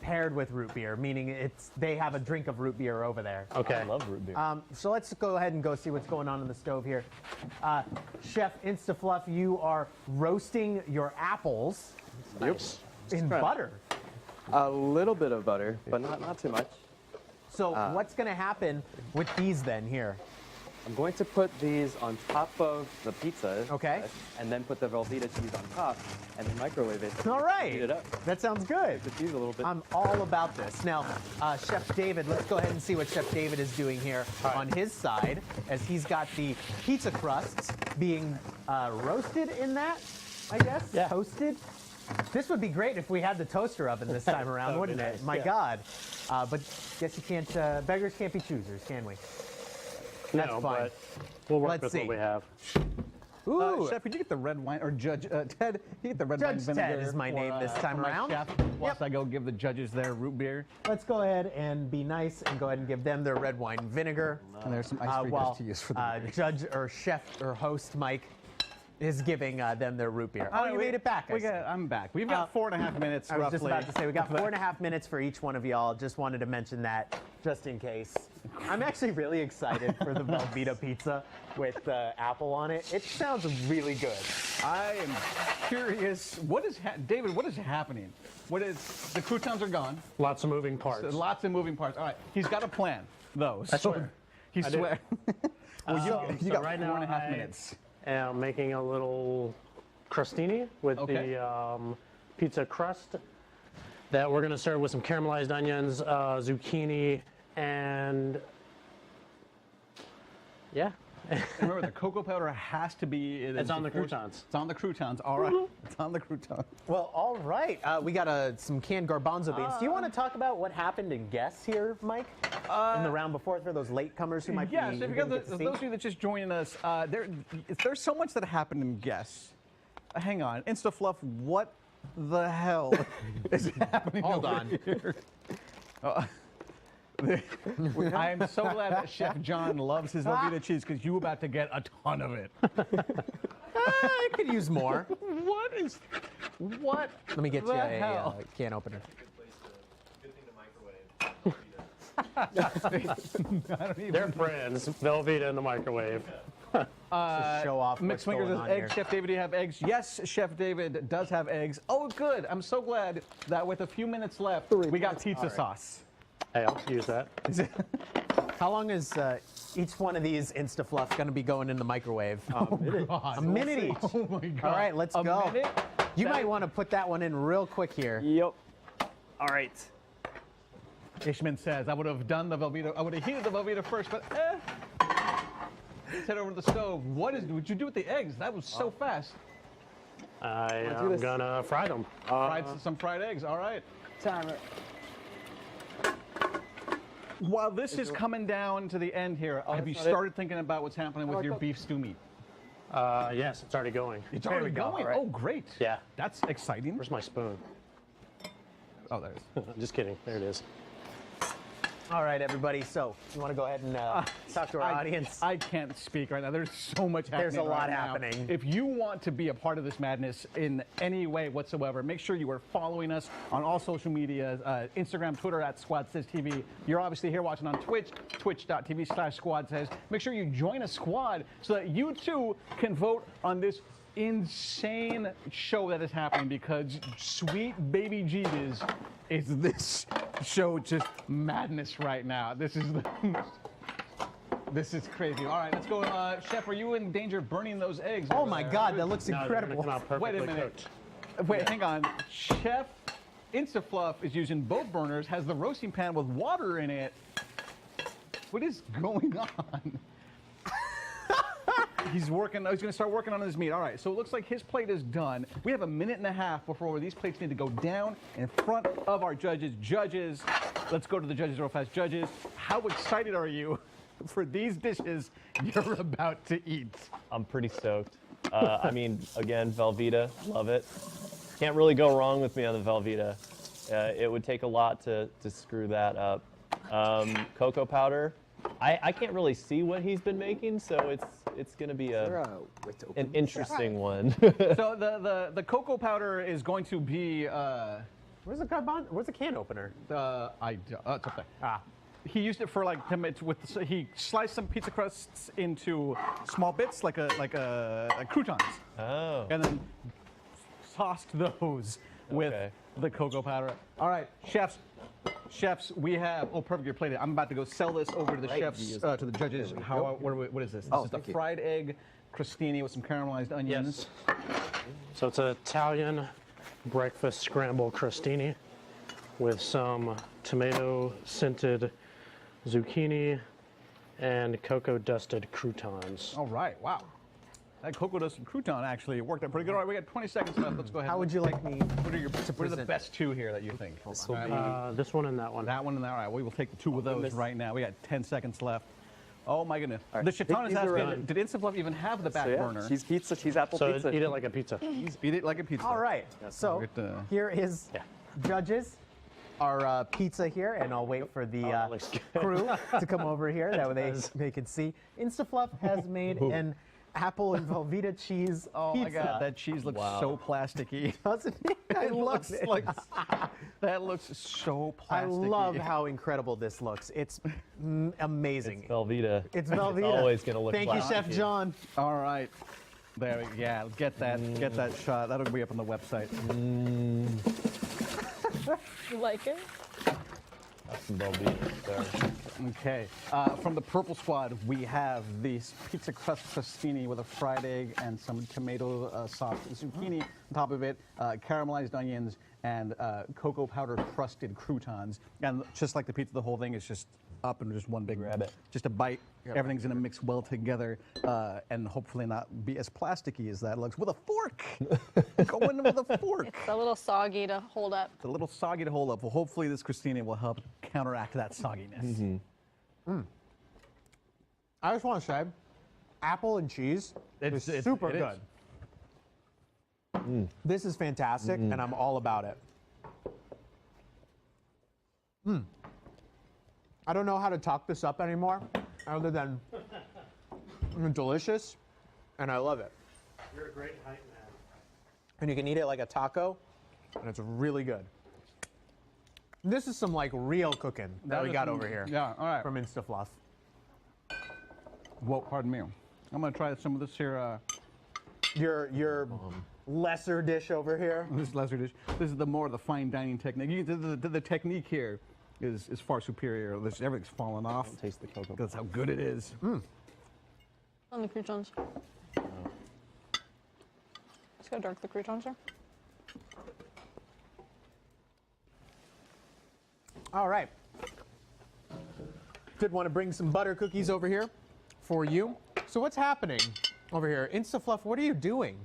paired with root beer, meaning they have a drink of root beer over there. Okay. I love root beer. So let's go ahead and go see what's going on in the stove here. Chef Instafluff, you are roasting your apples Nice. in butter. A little bit of butter, but not too much. So what's going to happen with these then here? I'm going to put these on top of the pizza. Okay. And then put the Velveeta cheese on top and then microwave it. All right. Heat it up. That sounds good. The cheese a little bit. I'm all about this. Now, Chef David, let's go ahead and see what Chef David is doing here on his side, as he's got the pizza crusts being roasted in that, I guess? Yeah. Toasted? This would be great if we had the toaster oven this time around, That would be wouldn't it? nice, My yeah. God. But guess you can't, beggars can't be choosers, can we? No, That's fine. but we'll work Let's with see. what we have. Ooh, Chef, could you get the red wine, or Judge Ted, you get the red Judge wine vinegar Ted is my for, name this time for my around. Chef, whilst I go give the judges their root beer. let's go ahead and be nice and go ahead and give them their red wine vinegar. And there's some icebreakers While to use for the Judge or Chef or host Mike is giving them their root beer. Oh, right, you made it back. I see. I'm back. We've got 4.5 minutes I was roughly. just about to say we got 4.5 minutes for each one of y'all. Just wanted to mention that just in case. I'm actually really excited for the Velveeta pizza with apple on it. It sounds really good. I am curious. What is David? What is happening? What is the croutons are gone? Lots of moving parts. Lots of moving parts. All right, he's got a plan though. I swear. He I do. swear. Well, you So got right 4.5 now minutes. I'm making a little crostini with Okay. the pizza crust that we're going to serve with some caramelized onions, zucchini, and yeah. And remember, the cocoa powder has to be. It's on the croutons. It's on the croutons. All right. It's on the croutons. Well, all right. We got some canned garbanzo beans. Do you want to talk about what happened in Guess here, Mike? In the round before, for those latecomers who might Yeah, be so if you didn't got get to see? those of you that just joining us, there's so much that happened in Guess. Hang on, Instafluff, what the hell is happening? Hold over on. here? I am so glad that Chef John loves his Velveeta cheese because you're about to get a ton of it. I could use more. What? Let me get the you a hell? can opener. They're friends. Velveeta in the microwave. Just show off Mixed what's Fingers going has on eggs. here. Chef David, do you have eggs? Yes, Chef David does have eggs. Oh, good. I'm so glad that with a few minutes left, we got pizza sauce. Hey, I'll use that. How long is each one of these Instafluff going to be going in the microwave? God. A minute each. Oh my God. All right, let's a go. Minute? You might want to put that one in real quick here. Yep. All right. Ishman says, I would have done the Velveeta, I would have heated the Velveeta first, but let's head over to the stove. What'd you do with the eggs? That was so fast. I do am this. gonna fry them. Some fried eggs, all right. Timer. While this is coming down to the end here, have you that's not it. started thinking about what's happening with your beef stew meat? Yes, it's already going. It's already going? Right. Oh, great. Yeah. That's exciting. Where's my spoon? Oh, there it is. Just kidding. There it is. All right, everybody. So you want to go ahead and talk to our audience? I can't speak right now. There's so much happening. There's a lot right now. happening. If you want to be a part of this madness in any way whatsoever, make sure you are following us on all social media, Instagram, Twitter at SquadSays TV. You're obviously here watching on Twitch, twitch.tv/SquadSays. Make sure you join a squad so that you too can vote on this insane show that is happening, because sweet baby Jesus is this show just madness right now. This is crazy. All right, let's go. Chef, are you in danger of burning those eggs? Oh over my there? God, that looks No, they're gonna incredible. come out perfectly Wait a minute. cooked. Wait, hang on. Chef InstaFluff is using both burners, has the roasting pan with water in it. What is going on? He's going to start working on his meat. All right, so it looks like his plate is done. We have a minute and a half before these plates need to go down in front of our judges. Judges, let's go to the judges real fast. Judges, how excited are you for these dishes you're about to eat? I'm pretty stoked. I mean, again, Velveeta, love it. Can't really go wrong with me on the Velveeta. It would take a lot to screw that up. Cocoa powder, I can't really see what he's been making, so it's going to be an interesting one. So the cocoa powder is going to be Where's the can opener? it's up there. He used it for like he sliced some pizza crusts into small bits like croutons, Oh. and then tossed those with Okay. the cocoa powder. All right, chefs, we have. Oh, perfect, you're plated. I'm about to go sell this over to the chefs, to the judges. What is this? This is the thank you. fried egg crostini with some caramelized onions. So it's an Italian breakfast scramble crostini with some tomato-scented zucchini and cocoa-dusted croutons. All right, wow. That cocoa dusted crouton actually worked out pretty good. All right, we got 20 seconds left. Let's go ahead. How would you like me? What are the best two here that you think? This will be. This one and that one. That one and that. All right, we will take the two of those right now. We got 10 seconds left. Oh my goodness. All right, The Chiton is these are, asking, did InstaFluff even have the back So yeah, burner? cheese pizza, cheese apple So pizza. eat it like a pizza. Eat it like a pizza. All right. So here is judges, our pizza here, and I'll wait for the that looks good. crew to come over here. That way they can see. InstaFluff has made an apple and Velveeta cheese Oh pizza. my God, that cheese looks so plasticky. Doesn't it? I It love looks it. like that looks so I plasticky. love how incredible this looks. It's amazing. Velveeta. It's Velveeta. always gonna look Thank you, Chef plasticky. John. All right. There we get that shot. That'll be up on the website. You like it? That's some Velveeta there. Okay. From the Purple Squad, we have this pizza crust crostini with a fried egg and some tomato sauce, zucchini on top of it, caramelized onions, and cocoa powder crusted croutons. And just like the pizza, the whole thing is just up and just one big Grab it. Just a bite. Everything's gonna mix well together and hopefully not be as plasticky as that looks. With a fork! Go in with a fork! It's a little soggy to hold up. It's a little soggy to hold up. Well, hopefully this crostini will help counteract that sogginess. I just want to say, apple and cheese is super it good. This is fantastic, and I'm all about it. I don't know how to talk this up anymore, other than delicious, and I love it. You're a great height man. And you can eat it like a taco, and it's really good. This is some like real cooking that we is got some- over here Yeah, all right. from InstaFluff. Whoa, pardon me. I'm gonna try some of this here. Your lesser dish over here. This lesser dish. This is the fine dining technique. The technique here is far superior. Everything's falling off. Taste the cocoa. That's how good it is. On the croutons. See how dark the croutons are? All right. Did want to bring some butter cookies over here for you. So what's happening over here? InstaFluff, what are you doing?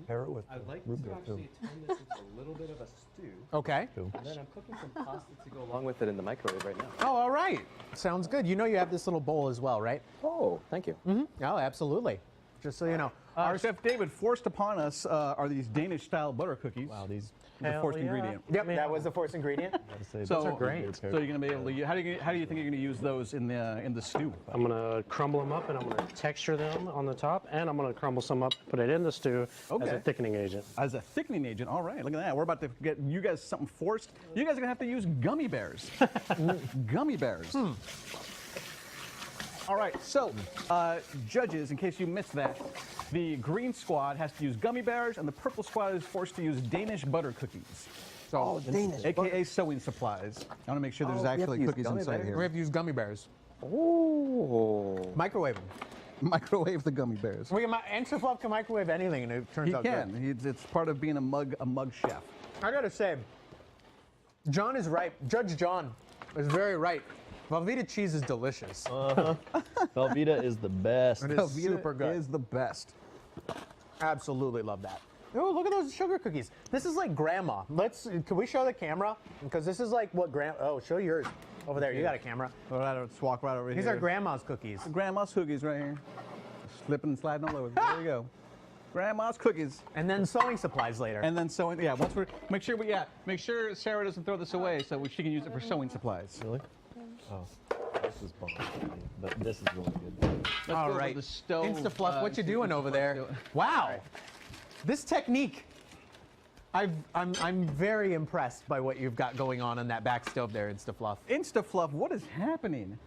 Pair it with I'd like root to beer, actually turn this into a little bit of a stew. Okay. And then I'm cooking some pasta to go along with it in the microwave right now. Oh, all right. Sounds good. You know you have this little bowl as well, right? Oh, thank you. Oh, absolutely. Just so you know. Our Chef David, forced upon us are these Danish-style butter cookies. Wow, these the forced ingredient. Yep, that was the first ingredient. So, are great. So you're gonna be able to. How do you think you're gonna use those in the stew? I'm gonna crumble them up and I'm gonna texture them on the top, and I'm gonna crumble some up, put it in the stew as Okay. a thickening agent. As a thickening agent. All right, look at that. We're about to get you guys something forced. You guys are gonna have to use gummy bears. Gummy bears. All right, so judges, in case you missed that, the green squad has to use gummy bears, and the purple squad is forced to use Danish butter cookies. So, Danish AKA sewing supplies. I want to make sure there's we have to actually use cookies gummy inside bears? We here. have to use gummy bears. Oh. Microwave them. Microwave the gummy bears. InstaFluff can microwave anything, and it turns He out can. good. It's part of being a mug chef. I gotta say, John is right. Judge John is very right. Velveeta cheese is delicious. Velveeta is the best. It is super good. Is the best. Absolutely love that. Oh, look at those sugar cookies. This is like grandma. Can we show the camera? Because this is like what show yours. Over there, you got a camera. All right, let's walk right over here. These are grandma's cookies. Grandma's cookies right here. Slipping and sliding all over. There we go. Grandma's cookies. And then sewing supplies later. And then sewing, yeah, once make sure Sarah doesn't throw this away so she can use it for sewing supplies. Really? Oh, this is bomb. But this is really good. Let's All go over right. the stove, InstaFluff, what you see doing over there? Wow. This technique, I'm very impressed by what you've got going on that back stove there, InstaFluff. InstaFluff, what is happening?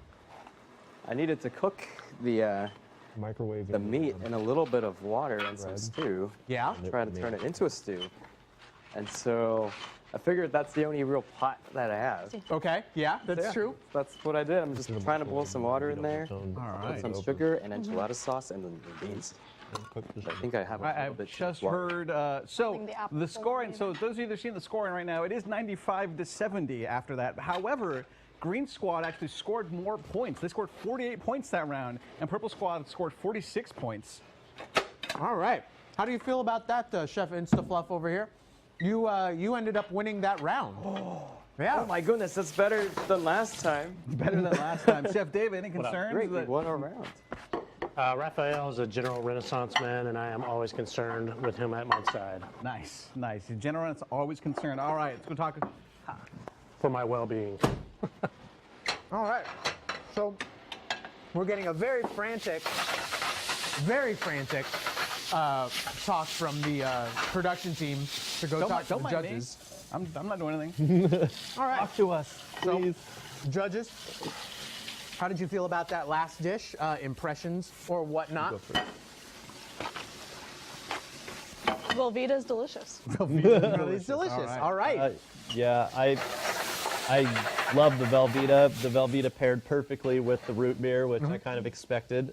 I needed to cook the Microwave meat in a little bit of water and some stew. Yeah? Try to turn it into a stew. And so I figured that's the only real pot that I have. Okay, yeah, that's Yeah, true. That's what I did. I'm just trying to boil some water in there, All put right. some sugar and enchilada sauce and then the beans. I think I have a little I've bit just too much water. heard, so Putting the apple the cider scoring, in. so those of you that are seeing the scoring right now, it is 95-70 after that. However, Green Squad actually scored more points. They scored 48 points that round, and Purple Squad scored 46 points. All right. How do you feel about that, Chef InstaFluff over here? You ended up winning that round. Yeah. Oh my goodness, that's better than last time. Better than last time. Chef David, any concerns? Great, we that- won our round. Raphael is a general Renaissance man, and I am always concerned with him at my side Nice, nice. General is always concerned. All right, let's go talk. for my well-being. All right. So we're getting a very frantic talk from the production team to go talk to the mind me. judges. I'm not doing anything. All right. Talk to us, please. Judges, how did you feel about that last dish? Impressions or whatnot? Velveeta's delicious. It's delicious. All right. Yeah, I love the Velveeta. The Velveeta paired perfectly with the root beer, which I kind of expected.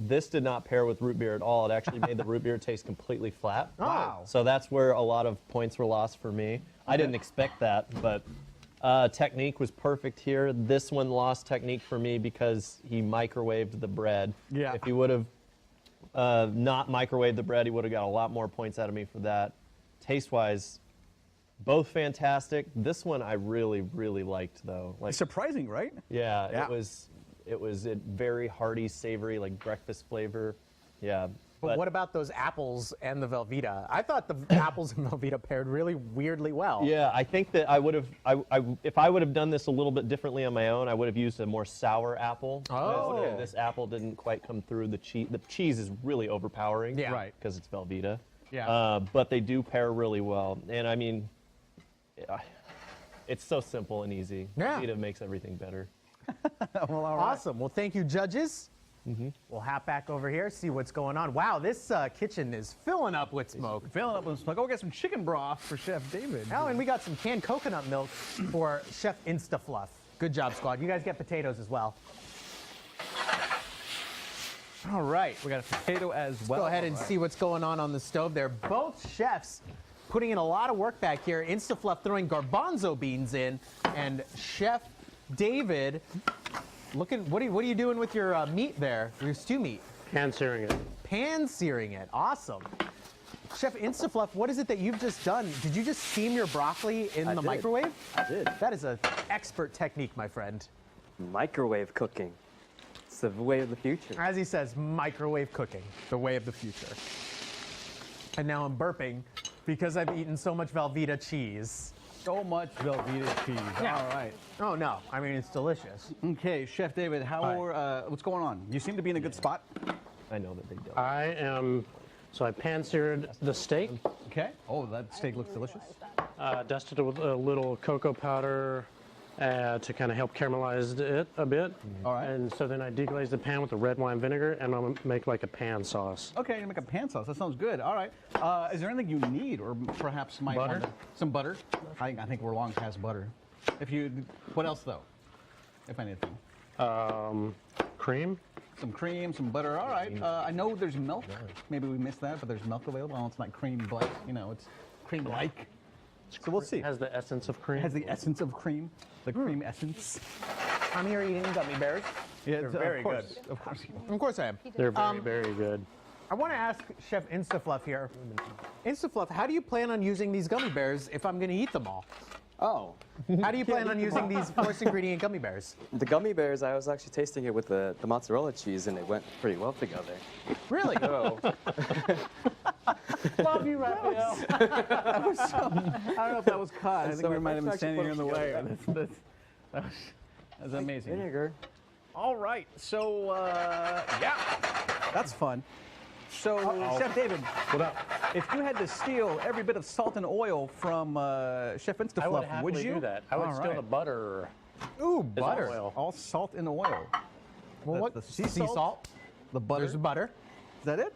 This did not pair with root beer at all. It actually made the root beer taste completely flat. Wow. So that's where a lot of points were lost for me. I didn't expect that, but technique was perfect here. This one lost technique for me because he microwaved the bread. Yeah. If he would have not microwaved the bread, he would have got a lot more points out of me for that. Taste-wise, both fantastic. This one I really, really liked though. Like, Surprising, right? yeah, Yeah. it was a very hearty, savory, like breakfast flavor. Yeah. But what about those apples and the Velveeta? I thought the apples and Velveeta paired really weirdly well. Yeah, I think that I would have, if I would have done this a little bit differently on my own, I would have used a more sour apple. Oh. But this apple didn't quite come through. The cheese is really overpowering. Yeah. Right. Because it's Velveeta. Yeah. But they do pair really well. And I mean, it's so simple and easy. Yeah. Velveeta makes everything better. Well, all right. Awesome. Well, thank you, judges. We'll hop back over here, see what's going on. Wow, this kitchen is filling up with smoke. Filling up with smoke. Oh, we got some chicken broth for Chef David. Oh, and we got some canned coconut milk for Chef InstaFluff. Good job, squad. You guys get potatoes as well. All right. We got a potato as well. Go ahead and see what's going on the stove there. Both chefs putting in a lot of work back here. InstaFluff throwing garbanzo beans in, and Chef David, looking. What are you doing with your meat there? Your stew meat? Pan searing it. Pan searing it. Awesome. Chef InstaFluff, what is it that you've just done? Did you just steam your broccoli in the microwave? I did. That is an expert technique, my friend. Microwave cooking. It's the way of the future. As he says, microwave cooking, the way of the future. And now I'm burping because I've eaten so much Velveeta cheese. So much Velveeta cheese. Yeah. All right. Oh no, I mean it's delicious. Okay, Chef David, what's going on? You seem to be in a good spot. I know that they don't. I am, so I pan seared the steak, Okay. Oh, that steak looks delicious. dusted it with a little cocoa powder to kind of help caramelize it a bit. All right. And so then I deglaze the pan with the red wine vinegar, and I'm gonna make like a pan sauce. Okay, you make a pan sauce. That sounds good. All right. Is there anything you need, or perhaps might Butter? want some butter? I think we're long past butter. What else though? If anything. Cream. Some cream, some butter. All right. I know there's milk. Maybe we missed that, but there's milk available. Well, it's not cream, but it's cream-like. So we'll see. It has the essence of cream. It has the essence of cream, the cream essence. I'm here eating gummy bears. Yeah, They're very good. Of course. Of course I am. They're very, very good. I want to ask Chef InstaFluff here. InstaFluff, how do you plan on using these gummy bears if I'm going to eat them all? Oh, How do you plan on using these 4th-ingredient gummy bears? the gummy bears, I was actually tasting it with the mozzarella cheese, and it went pretty well together. Really? So, Love you, Raphael. I don't know if that was caught. I think so we might have been let's standing actually here in the put way. them That's amazing. vinegar. All right. So, yeah, that's fun. So, Chef David, What up? if you had to steal every bit of salt and oil from Chef I would InstaFluff, happily would you? do that. I would All steal right. the butter. Ooh, Is butter. oil. All salt and oil. Well, what? The sea Sea salt? salt. The butter. There's the butter. Is that it?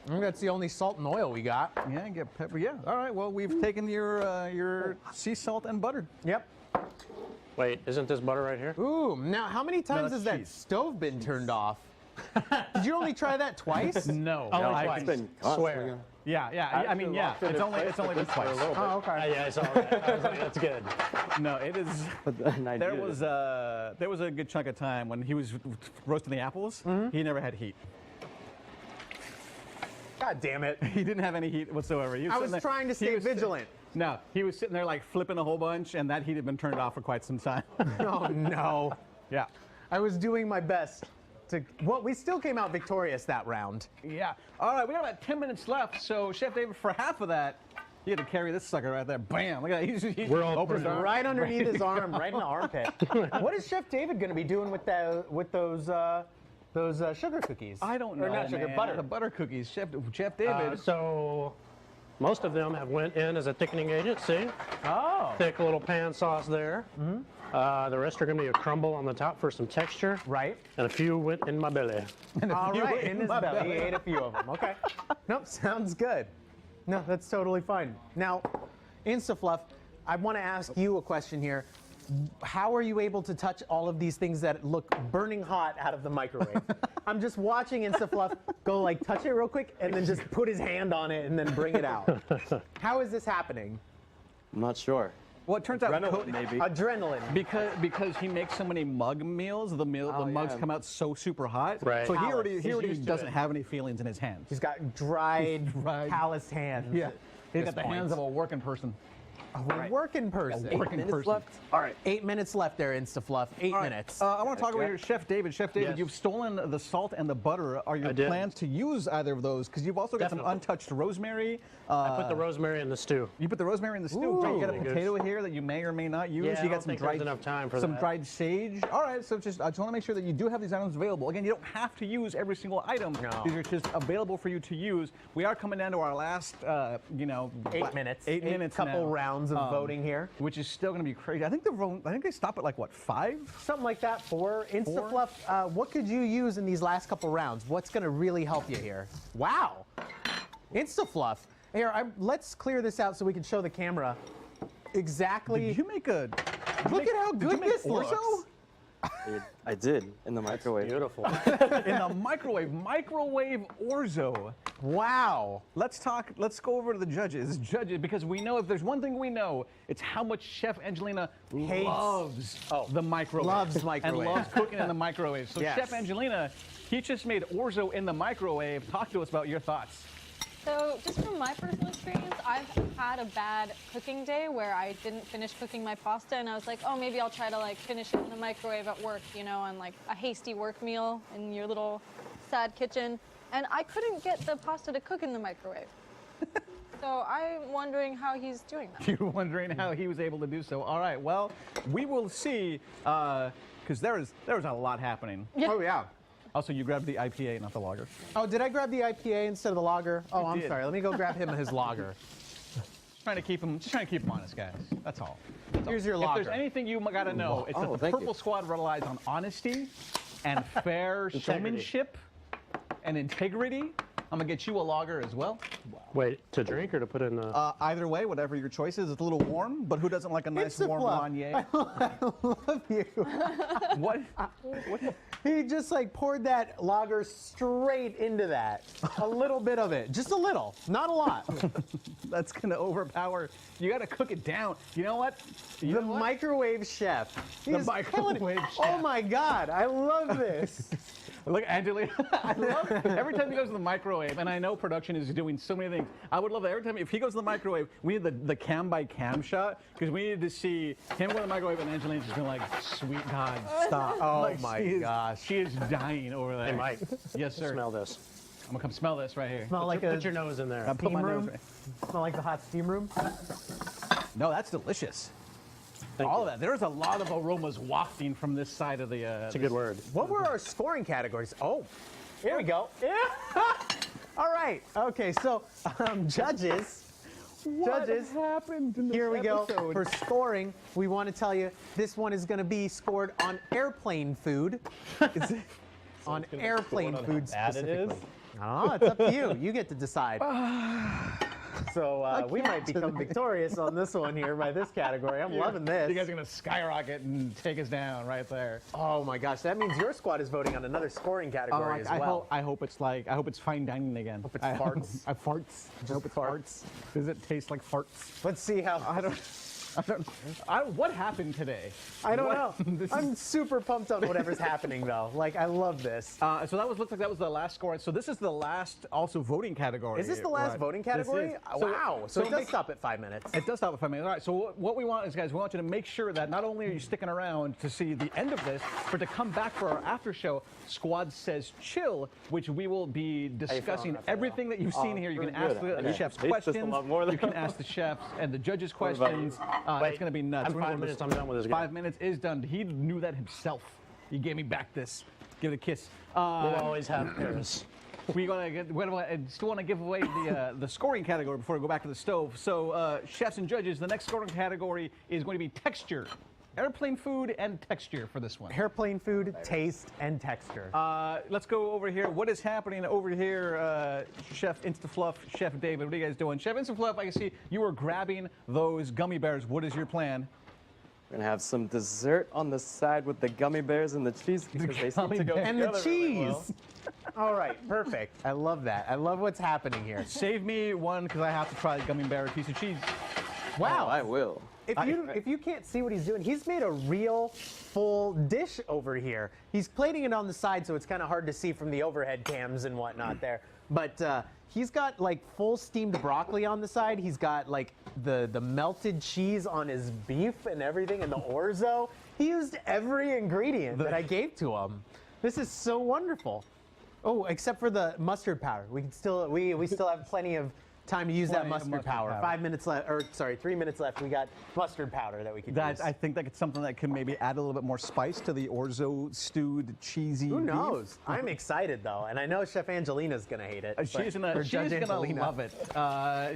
I think that's the only salt and oil we got. Yeah, get pepper. Yeah. All right. Well, we've taken your sea salt and butter. Yep. Wait, isn't this butter right here? Ooh, now how many times that's has that cheese. stove been turned off? Did you only try that twice? No. Oh, I- twice. It's been Swear. constantly- Yeah. I mean, yeah. It's only been twice. Oh, okay. Yeah, I saw that. I was like, that's good. No, it is. But then I There did was it. there was a good chunk of time when he was roasting the apples. He never had heat. God damn it. He didn't have any heat whatsoever. He I sitting was there- trying to he stay was vigilant. No, he was sitting there like flipping a whole bunch, and that heat had been turned off for quite some time. Oh no. Yeah. I was doing my best to. Well, we still came out victorious that round. Yeah. All right, we got about 10 minutes left. So, Chef David, for half of that, you had to carry this sucker right there. Bam! Look at that. We're all open his pretty- arm. Right underneath his arm, right in the armpit. What is Chef David going to be doing with those sugar cookies? I don't know. Or not sugar, man. butter. The butter cookies. Chef David. So most of them have went in as a thickening agent. See? Oh. Thick little pan sauce there. The rest are going to be a crumble on the top for some texture. Right. And a few went in my belly. All few right. in In his my belly, belly. he ate a few of them. Okay. Nope. Sounds good. No, that's totally fine. Now, InstaFluff, I want to ask you a question here. How are you able to touch all of these things that look burning hot out of the microwave? I'm just watching InstaFluff go like touch it real quick and then just put his hand on it and then bring it out. How is this happening? I'm not sure. Well, it turns out Adrenaline, maybe. Adrenaline. because he makes so many mug meals, the mugs yeah. come out so super hot. Right. So he Callous. already He's used to doesn't it. have any feelings in his hands. He's got dried, Dried. calloused hands. Yeah. He's got This the point. hands of a working person. A working person. Working Minutes person. left. All right. 8 minutes left there, InstaFluff. 8 All right, minutes. I want to talk about your Chef David. Chef David, Yes. you've stolen the salt and the butter. Are your I did. plans to use either of those? Because you've also got some Definitely. untouched rosemary. I put the rosemary in the stew. You put the rosemary in the stew. Ooh. You got a Good. potato here that you may or may not use. Yeah, you I got don't some think dried there's enough time for some that. dried sage. All right, so I just want to make sure that you do have these items available. Again, you don't have to use every single item. No. These are just available for you to use. We are coming down to our last, 8 minutes. 8 minutes Couple now. rounds of voting here. Which is still going to be crazy. I think they stop at like what, 5? Something like that. 4. InstaFluff, what could you use in these last couple rounds? What's going to really help you here? Wow. InstaFluff. Here, let's clear this out so we can show the camera exactly. Did you make a? Look at how Did you good make this orzo? looks. I did in the microwave. Beautiful. In the microwave orzo. Wow. Let's go over to the judges, because we know if there's one thing we know, it's how much Chef Angelina loves the microwave. Loves microwave. And loves cooking in the microwave. So Yes. Chef Angelina, he just made orzo in the microwave. Talk to us about your thoughts. So just from my personal experience, I've had a bad cooking day where I didn't finish cooking my pasta, and I was like, oh, maybe I'll try to like finish it in the microwave at work, you know, on like a hasty work meal in your little sad kitchen. And I couldn't get the pasta to cook in the microwave. So I'm wondering how he's doing that. You're wondering how he was able to do so. All right, well, we will see, because there was a lot happening. Yeah. Oh, yeah. Also, you grabbed the IPA, not the lager. Oh, did I grab the IPA instead of the lager? Oh, I'm did. sorry. Let me go grab him his lager. Just trying to keep him honest, guys. That's all. Here's your If lager. there's anything you gotta know, it's that the thank you. Purple Squad relies on honesty and fair showmanship and integrity. I'm gonna get you a lager as well. Wait, to drink or to put in the? Either way, whatever your choice is. It's a little warm, but who doesn't like a nice It's a warm fluff. Ranier? Love you. What? He just like poured that lager straight into that. A little bit of it. Just a little. Not a lot. That's gonna overpower. You gotta cook it down. You know what? You The know what? microwave chef. He The is killing it. microwave Oh chef. my God. I love this. Look, Angelina, I love every time he goes to the microwave, and I know production is doing so many things. I would love that every time, if he goes to the microwave, we need the cam by cam shot, because we need to see him go to the microwave and Angelina's just being like, sweet God, stop. Oh Like, my she is- gosh. She is dying over there. Hey, Mike. Yes, sir. Smell this. I'm gonna come smell this right here. Smell like Put a your nose in there. I'll put my steam nose room? right. Smell like the hot steam room. No, that's delicious. Thank All you. of that. There's a lot of aromas wafting from this side of the. That's a good word. What were our scoring categories? Oh, here we go. Yeah. All right. Okay, so judges. Judges, happened in this here we go. episode? For scoring, we want to tell you this one is going to be scored on airplane food. It's on gonna be airplane scored on food how bad it is? specifically. Oh, it's up to you. You get to decide. So we might become victorious on this one here by this category. I'm loving this. You guys are gonna skyrocket and take us down right there. Oh my gosh, that means your squad is voting on another scoring category as well. I hope it's fine dining again. Hope it's farts. I farts. I hope it's farts. Does it taste like farts? Let's see how. What happened today? I don't What- know. This I'm super pumped on whatever's happening though. Like I love this. So that looks like that was the last score. So this is the last also voting category. Is this the last Right. voting This category? is. Wow. So it does make- stop at 5 minutes. It does stop at 5 minutes. All right, so what we want is, guys, we want you to make sure that not only are you sticking around to see the end of this, but to come back for our after show, Squad Says Chill, which we will be discussing everything that you've seen here. You can ask the chefs Tastes just a questions. lot more than- You can ask the chefs and the judges about you? questions. It's going to be nuts. I'm We're 5 gonna- minutes. I'm done with this guy. 5 minutes is done. He knew that himself. He gave me back this. Give it a kiss. We'll always have Paris. We still want to give away the scoring category before we go back to the stove. So, chefs and judges, the next scoring category is going to be texture. Airplane food and texture for this one. Airplane food, taste, and texture. Let's go over here. What is happening over here, Chef Instafluff, Chef David? What are you guys doing? Chef Instafluff, I can see you were grabbing those gummy bears. What is your plan? We're gonna have some dessert on the side with the gummy bears and the cheese because they seem gummy to go bears. and the together really well. cheese. All right, perfect. I love that. I love what's happening here. Save me one because I have to try the gummy bear piece of cheese. Wow. Oh, I will. If you can't see what he's doing, he's made a real full dish over here. He's plating it on the side, so it's kind of hard to see from the overhead cams and whatnot there. But he's got like full steamed broccoli on the side. He's got like the melted cheese on his beef and everything, and the orzo. He used every ingredient that I gave to him. This is so wonderful. Oh, except for the mustard powder. We still have plenty of time to use that Plenty of mustard mustard powder. powder. 5 minutes left, or sorry, 3 minutes left. We got mustard powder that we could use. I think that it's something that can maybe add a little bit more spice to the orzo stewed cheesy Who beef. knows? I'm excited though, and I know Chef Angelina's gonna hate it. She's or gonna Judge Angelina. love it.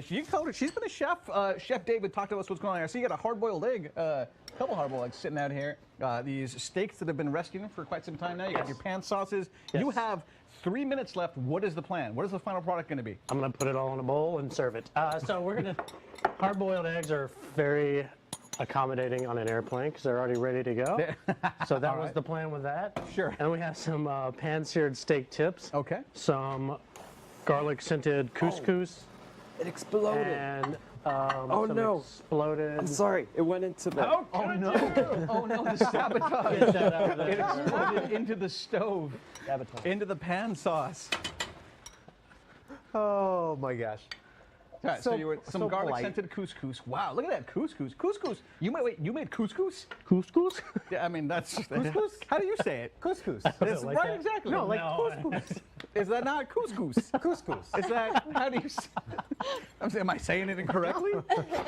You told her she's been a chef. Chef David, talk to us what's going on here. So you got a hard-boiled egg, a couple hard-boiled eggs sitting out here. These steaks that have been resting for quite some time now. You got your pan sauces. Yes. You have 3 minutes left. What is the plan? What is the final product going to be? I'm gonna put it all in a bowl and serve it. So we're gonna. Hard-boiled eggs are very accommodating on an airplane because they're already ready to go. So that was the plan with that. Sure. And we have some pan-seared steak tips. Okay. Some garlic-scented couscous. It exploded. And Oh, some no. exploded. I'm sorry. It went into the. Oh no! Oh no! The sabotage. Get that out of It there. exploded into the stove, Sabotage. into the pan sauce. Oh my gosh. All right, so So- you were some so garlic polite. scented couscous. Wow, look at that couscous. Couscous. You made you made couscous? Couscous? Yeah, I mean that's couscous. How do you say it? Couscous. It's like right, that? exactly. No, like No. couscous. Is that not couscous? Couscous. Is that how do you? I'm saying, am I saying it incorrectly?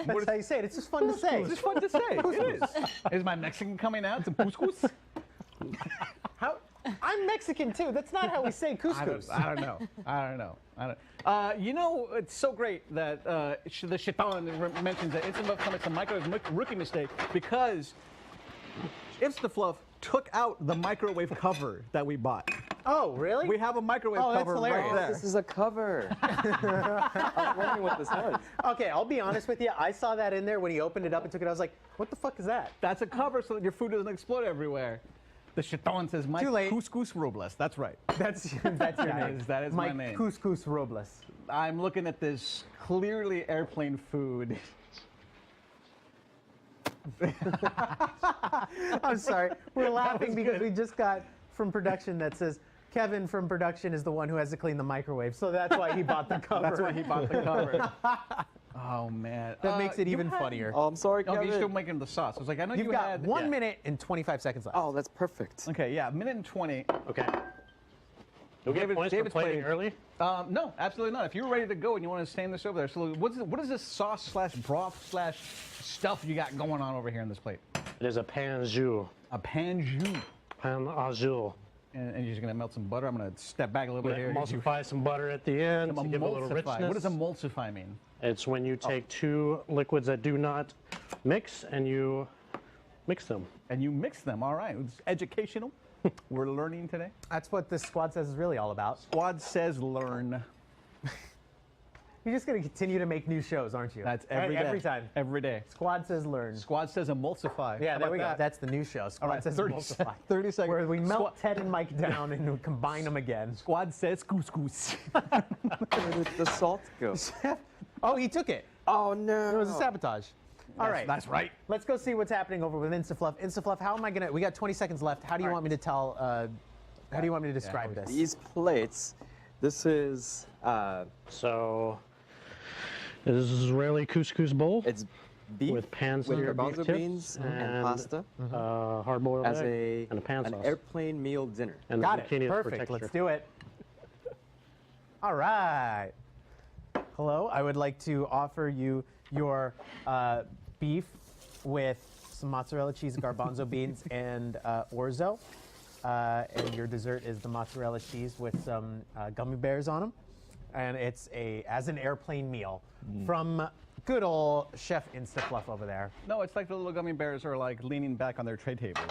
That's how you say it. It's just fun to say. It's just fun to say. It is. Is my Mexican coming out? Some couscous? How? I'm Mexican too. That's not how we say I couscous. don't know. I don't know. You know, it's so great that the Shaitan mentions that Instant Fluff commits a microwave rookie mistake because Instant Fluff took out the microwave cover that we bought. Oh, really? We have a microwave Oh, that's cover right hilarious. there. This is a cover. I'm wondering what this was. Okay, I'll be honest with you. I saw that in there when he opened it up and took it. I was like, what the fuck is that? That's a cover so that your food doesn't explode everywhere. The Shaitan says Mike Too late. Couscous Robles. That's right. That's your name. That is my Mike name. Couscous Robles. I'm looking at this clearly airplane food. I'm sorry. We're laughing because we just got from production that says Kevin from production is the one who has to clean the microwave. So that's why he bought the cover. That's why he bought the cover. Oh man, That makes it you even had- funnier. Oh, I'm sorry, Okay, Kevin. you're still making the sauce. I was like, I know You've you got had 1 minute and 25 seconds left. Oh, that's perfect. Okay, yeah, minute and 20. Okay. You'll get points for David's plating plating. early? No, absolutely not. If you're ready to go and you want to stand this over there, so what is this sauce slash broth slash stuff you got going on over here in this plate? It is a pan jus. A pan jus. Pan au jus. And you're just gonna melt some butter. I'm gonna step back a little bit here. Emulsify some butter at the end to give it a little richness. What does emulsify mean? It's when you take two liquids that do not mix and you mix them. And you mix them. All right, it's educational. We're learning today. That's what this squad says is really all about. Squad says learn. You're just going to continue to make new shows, aren't you? That's every day. Every time. Every day. Squad says learn. Squad says emulsify. Yeah, How there about we go. that? That's the new show. Squad All right, says 30 emulsify. 30 seconds. Where we melt Squad- Ted and Mike down and we combine them again. Squad says couscous. Where did the salt go? Oh, he took it. Oh, no. It was a sabotage. All right. That's right. Let's go see what's happening over with InstaFluff. InstaFluff, how am I gonna? We got 20 seconds left. How do you want me to tell? How do you want me to describe this? These plates, this is, So this is Israeli couscous bowl it's beef with pan with seared beef garbanzo tips beans and and pasta hard-boiled as egg and a pan an sauce. airplane meal dinner. And Got the it. zucchini is for Perfect. texture. Let's do it. All right. Hello. I would like to offer you your beef with some mozzarella cheese, garbanzo beans, and orzo. And your dessert is the mozzarella cheese with some gummy bears on them. And it's as an airplane meal from good old Chef InstaFluff over there. No, it's like the little gummy bears are like leaning back on their tray tables.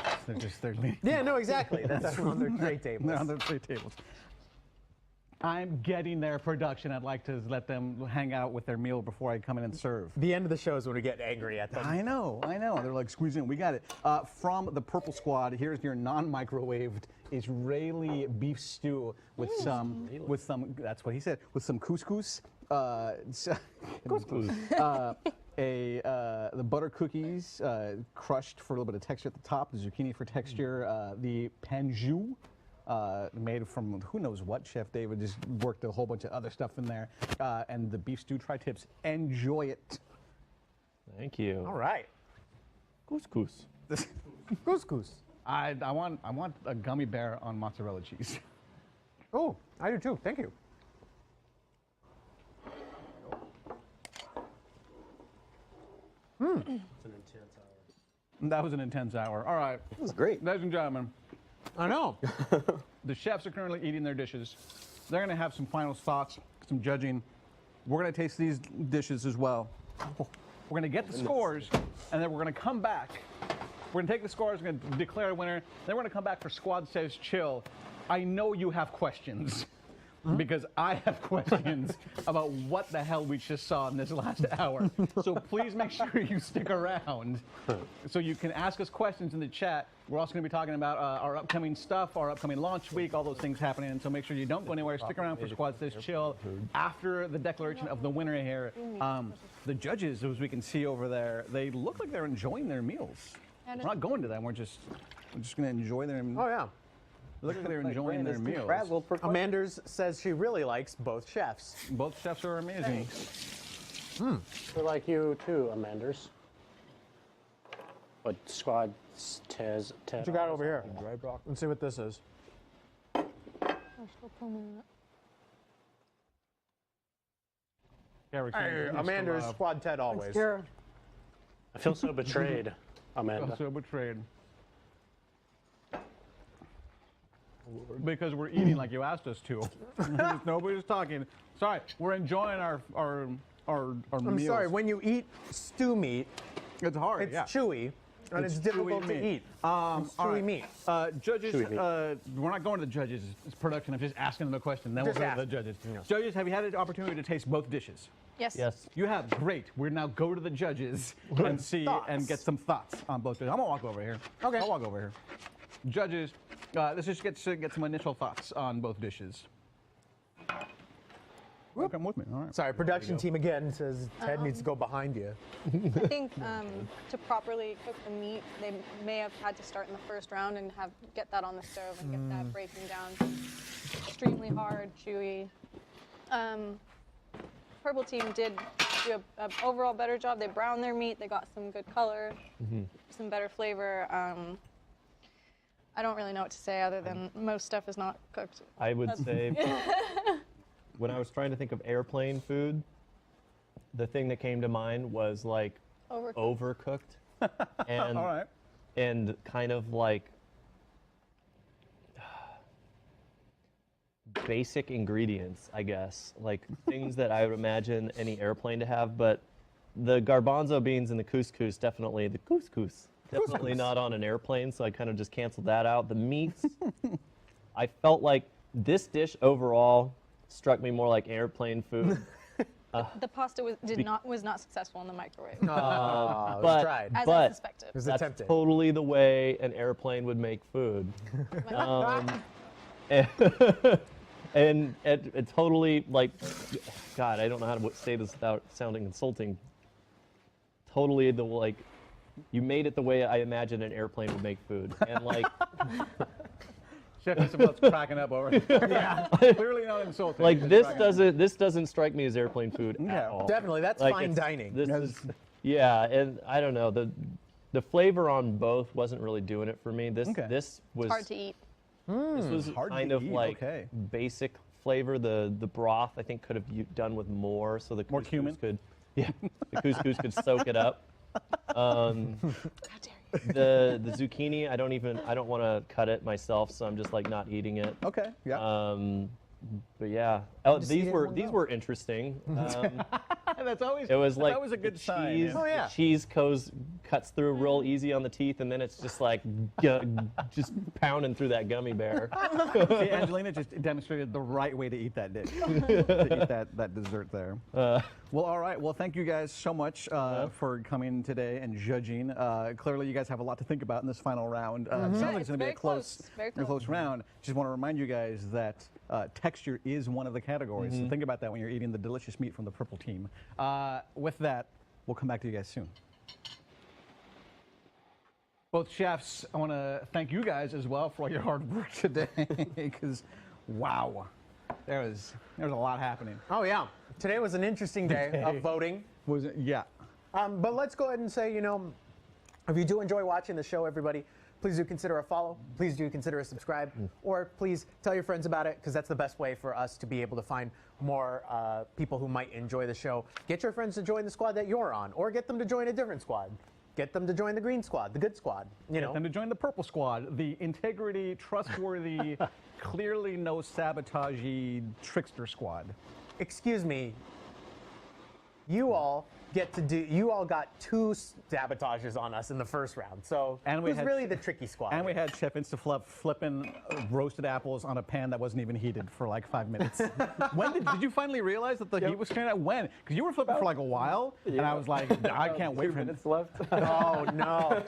They're leaning. Yeah, no, exactly. That's on their tray tables. They're on their tray tables. I'm getting their production. I'd like to let them hang out with their meal before I come in and serve. The end of the show is when we get angry at them. I know. They're like squeezing. We got it. From the Purple Squad, here's your non-microwaved Israeli beef stew with some. That's what he said. With some couscous. The butter cookies crushed for a little bit of texture at the top. The zucchini for texture. The panjou. Made from who knows what. Chef David just worked a whole bunch of other stuff in there. And the beef stew tri-tips. Enjoy it. Thank you. All right. Couscous. Couscous. I want a gummy bear on mozzarella cheese. Oh, I do too. Thank you. That was an intense hour. All right, That was great. ladies and gentlemen, I know. the chefs are currently eating their dishes. They're going to have some final thoughts, some judging. We're going to taste these dishes as well. We're going to get the scores, and then we're going to come back. We're going to take the scores, we're going to declare a winner. Then we're going to come back for Squad Says Chill. I know you have questions. because I have questions about what the hell we just saw in this last hour. So please make sure you stick around so you can ask us questions in the chat. We're also going to be talking about our upcoming stuff, our upcoming launch week, all those things happening. And so make sure you don't go anywhere. Stick around for SquadSays Chill. After the declaration of the winner here, the judges, as we can see over there, they look like they're enjoying their meals. We're not going to them. We're just going to enjoy their. Oh yeah. Look like they're enjoying their meals. Amanders says she really likes both chefs. Both chefs are amazing. We're like you too, Amanders. But SquadSays. What you got over here? Let's see what this is. Hey, Amanders, Squad Ted always. I feel so betrayed, Amanda. So betrayed. Because we're eating like you asked us to. Nobody's talking. Sorry, we're enjoying our meals. I'm sorry, when you eat stew meat, It's hard. it's yeah. chewy and it's difficult chewy to meat. eat. It's All chewy right. meat. Judges, Chewy meat. we're not going to the judges. It's production. I'm just asking them a question. Then Just we'll go to ask. the judges. Yeah. Judges, have you had an opportunity to taste both dishes? Yes. Yes. You have. Great. We're now go to the judges and see Thoughts. and get some thoughts on both dishes. I'm gonna walk over here. Okay. I'll walk over here. Judges, let's just get some initial thoughts on both dishes. Come with me. All right. Sorry, production team again says Ted needs to go behind you. I think to properly cook the meat, they may have had to start in the first round and get that on the stove and get that breaking down. Extremely hard, chewy. Purple team did do an overall better job. They browned their meat. They got some good color, some better flavor. I don't really know what to say other than most stuff is not cooked. I would say when I was trying to think of airplane food, the thing that came to mind was like overcooked and All right. and kind of like basic ingredients, I guess, like things that I would imagine any airplane to have. But the garbanzo beans and the couscous, definitely the couscous, definitely not on an airplane. So I kind of just canceled that out. The meats, I felt like this dish overall struck me more like airplane food. The pasta was not successful in the microwave, It was But- tried. as I but- suspected. It was That's attempted. totally the way an airplane would make food. And it totally, like, God, I don't know how to say this without sounding insulting. Totally you made it the way I imagine an airplane would make food. And like, Chef Isabel's cracking up over here. Yeah. Clearly not insulting. like Just this cracking up. doesn't strike me as airplane food Yeah, at all. Definitely, that's Like, fine it's- dining. This is, yeah, and I don't know, the flavor on both wasn't really doing it for me. This Okay. this was It's hard to eat. This was hard to kind of eat, like okay. basic flavor. The broth I think could have done with more, so the More couscous cumin? could, yeah, the couscous could soak it up. How dare you? The zucchini I don't want to cut it myself, so I'm just like not eating it. Okay. Yeah. But yeah, Just eat these it in were one these go. were interesting. That's always. It was like that was a good the sign. cheese, yeah. Oh, yeah. the cheese cuts through real easy on the teeth, and then it's just like just pounding through that gummy bear. See, Angelina just demonstrated the right way to eat that dish, to eat that dessert there. Well, all right. Well, thank you guys so much for coming today and judging. Clearly, you guys have a lot to think about in this final round. It sounds like it's going to be a very close, close, very a close round. Just want to remind you guys that texture is one of the categories. So think about that when you're eating the delicious meat from the purple team. With that, we'll come back to you guys soon. Both chefs, I want to thank you guys as well for all your hard work today, because wow, there was a lot happening. Oh yeah, today was an interesting day of voting. Was it? Yeah. But let's go ahead and say, if you do enjoy watching the show, everybody, please do consider a follow. Please do consider a subscribe. Or please tell your friends about it, because that's the best way for us to be able to find more people who might enjoy the show. Get your friends to join the squad that you're on, or get them to join a different squad. Get them to join the green squad, the good squad. Get them to join the purple squad, the integrity, trustworthy, clearly no sabotagey trickster squad. Excuse me. You all get to do. You all got 2 sabotages on us in the first round. So And we who's had- really the tricky squad? And we had Chef Instafluff flipping roasted apples on a pan that wasn't even heated for like 5 minutes. When did you finally realize that the heat was turning out? When? Because you were flipping for like a while, and I was like, I can't wait 2 for him. minutes left. Oh no!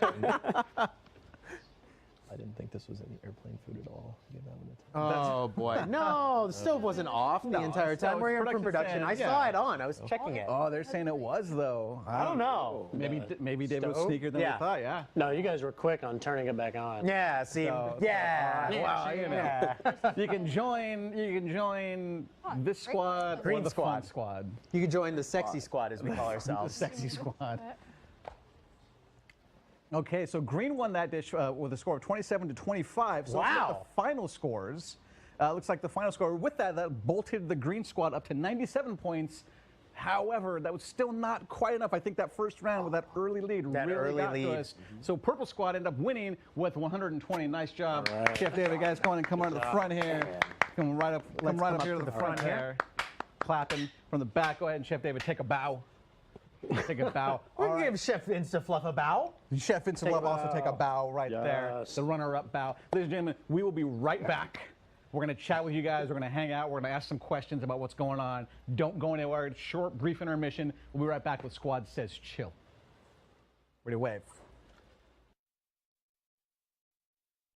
I didn't think this was any airplane food at all. Give that one a Oh boy! No, the stove wasn't off the entire it's- time. no, We're here it's from production. production I saw saying, it on. I was checking it. Oh, they're saying it was though. I don't know. Maybe David was Stove? sneakier than Yeah. we thought. Yeah. No, you guys were quick on turning it back on. Yeah. See. Yeah. Wow, you know. Yeah. You can join this squad or Green the fun squad. squad. You could join the sexy squad, as we call The ourselves. sexy squad. Okay, so Green won that dish with a score of 27 to 25. So let's look at Wow. the final scores. Looks like the final score with that bolted the Green squad up to 97 points. However, that was still not quite enough. I think that first round with that early lead That really early got lead. to us. So Purple Squad ended up winning with 120. Nice job, Chef David. Guys, go on and come on to the front here. Come right up here to the front here. Clapping from the back. Go ahead and Chef David, take a bow. Take a bow. We All can right. give Chef Instafluff a bow. Chef Vincent Love also take a bow right there. Yes. The runner-up bow. Ladies and gentlemen, we will be right back. We're going to chat with you guys. We're going to hang out. We're going to ask some questions about what's going on. Don't go anywhere. Short, brief intermission. We'll be right back with Squad Says Chill. Ready to wave.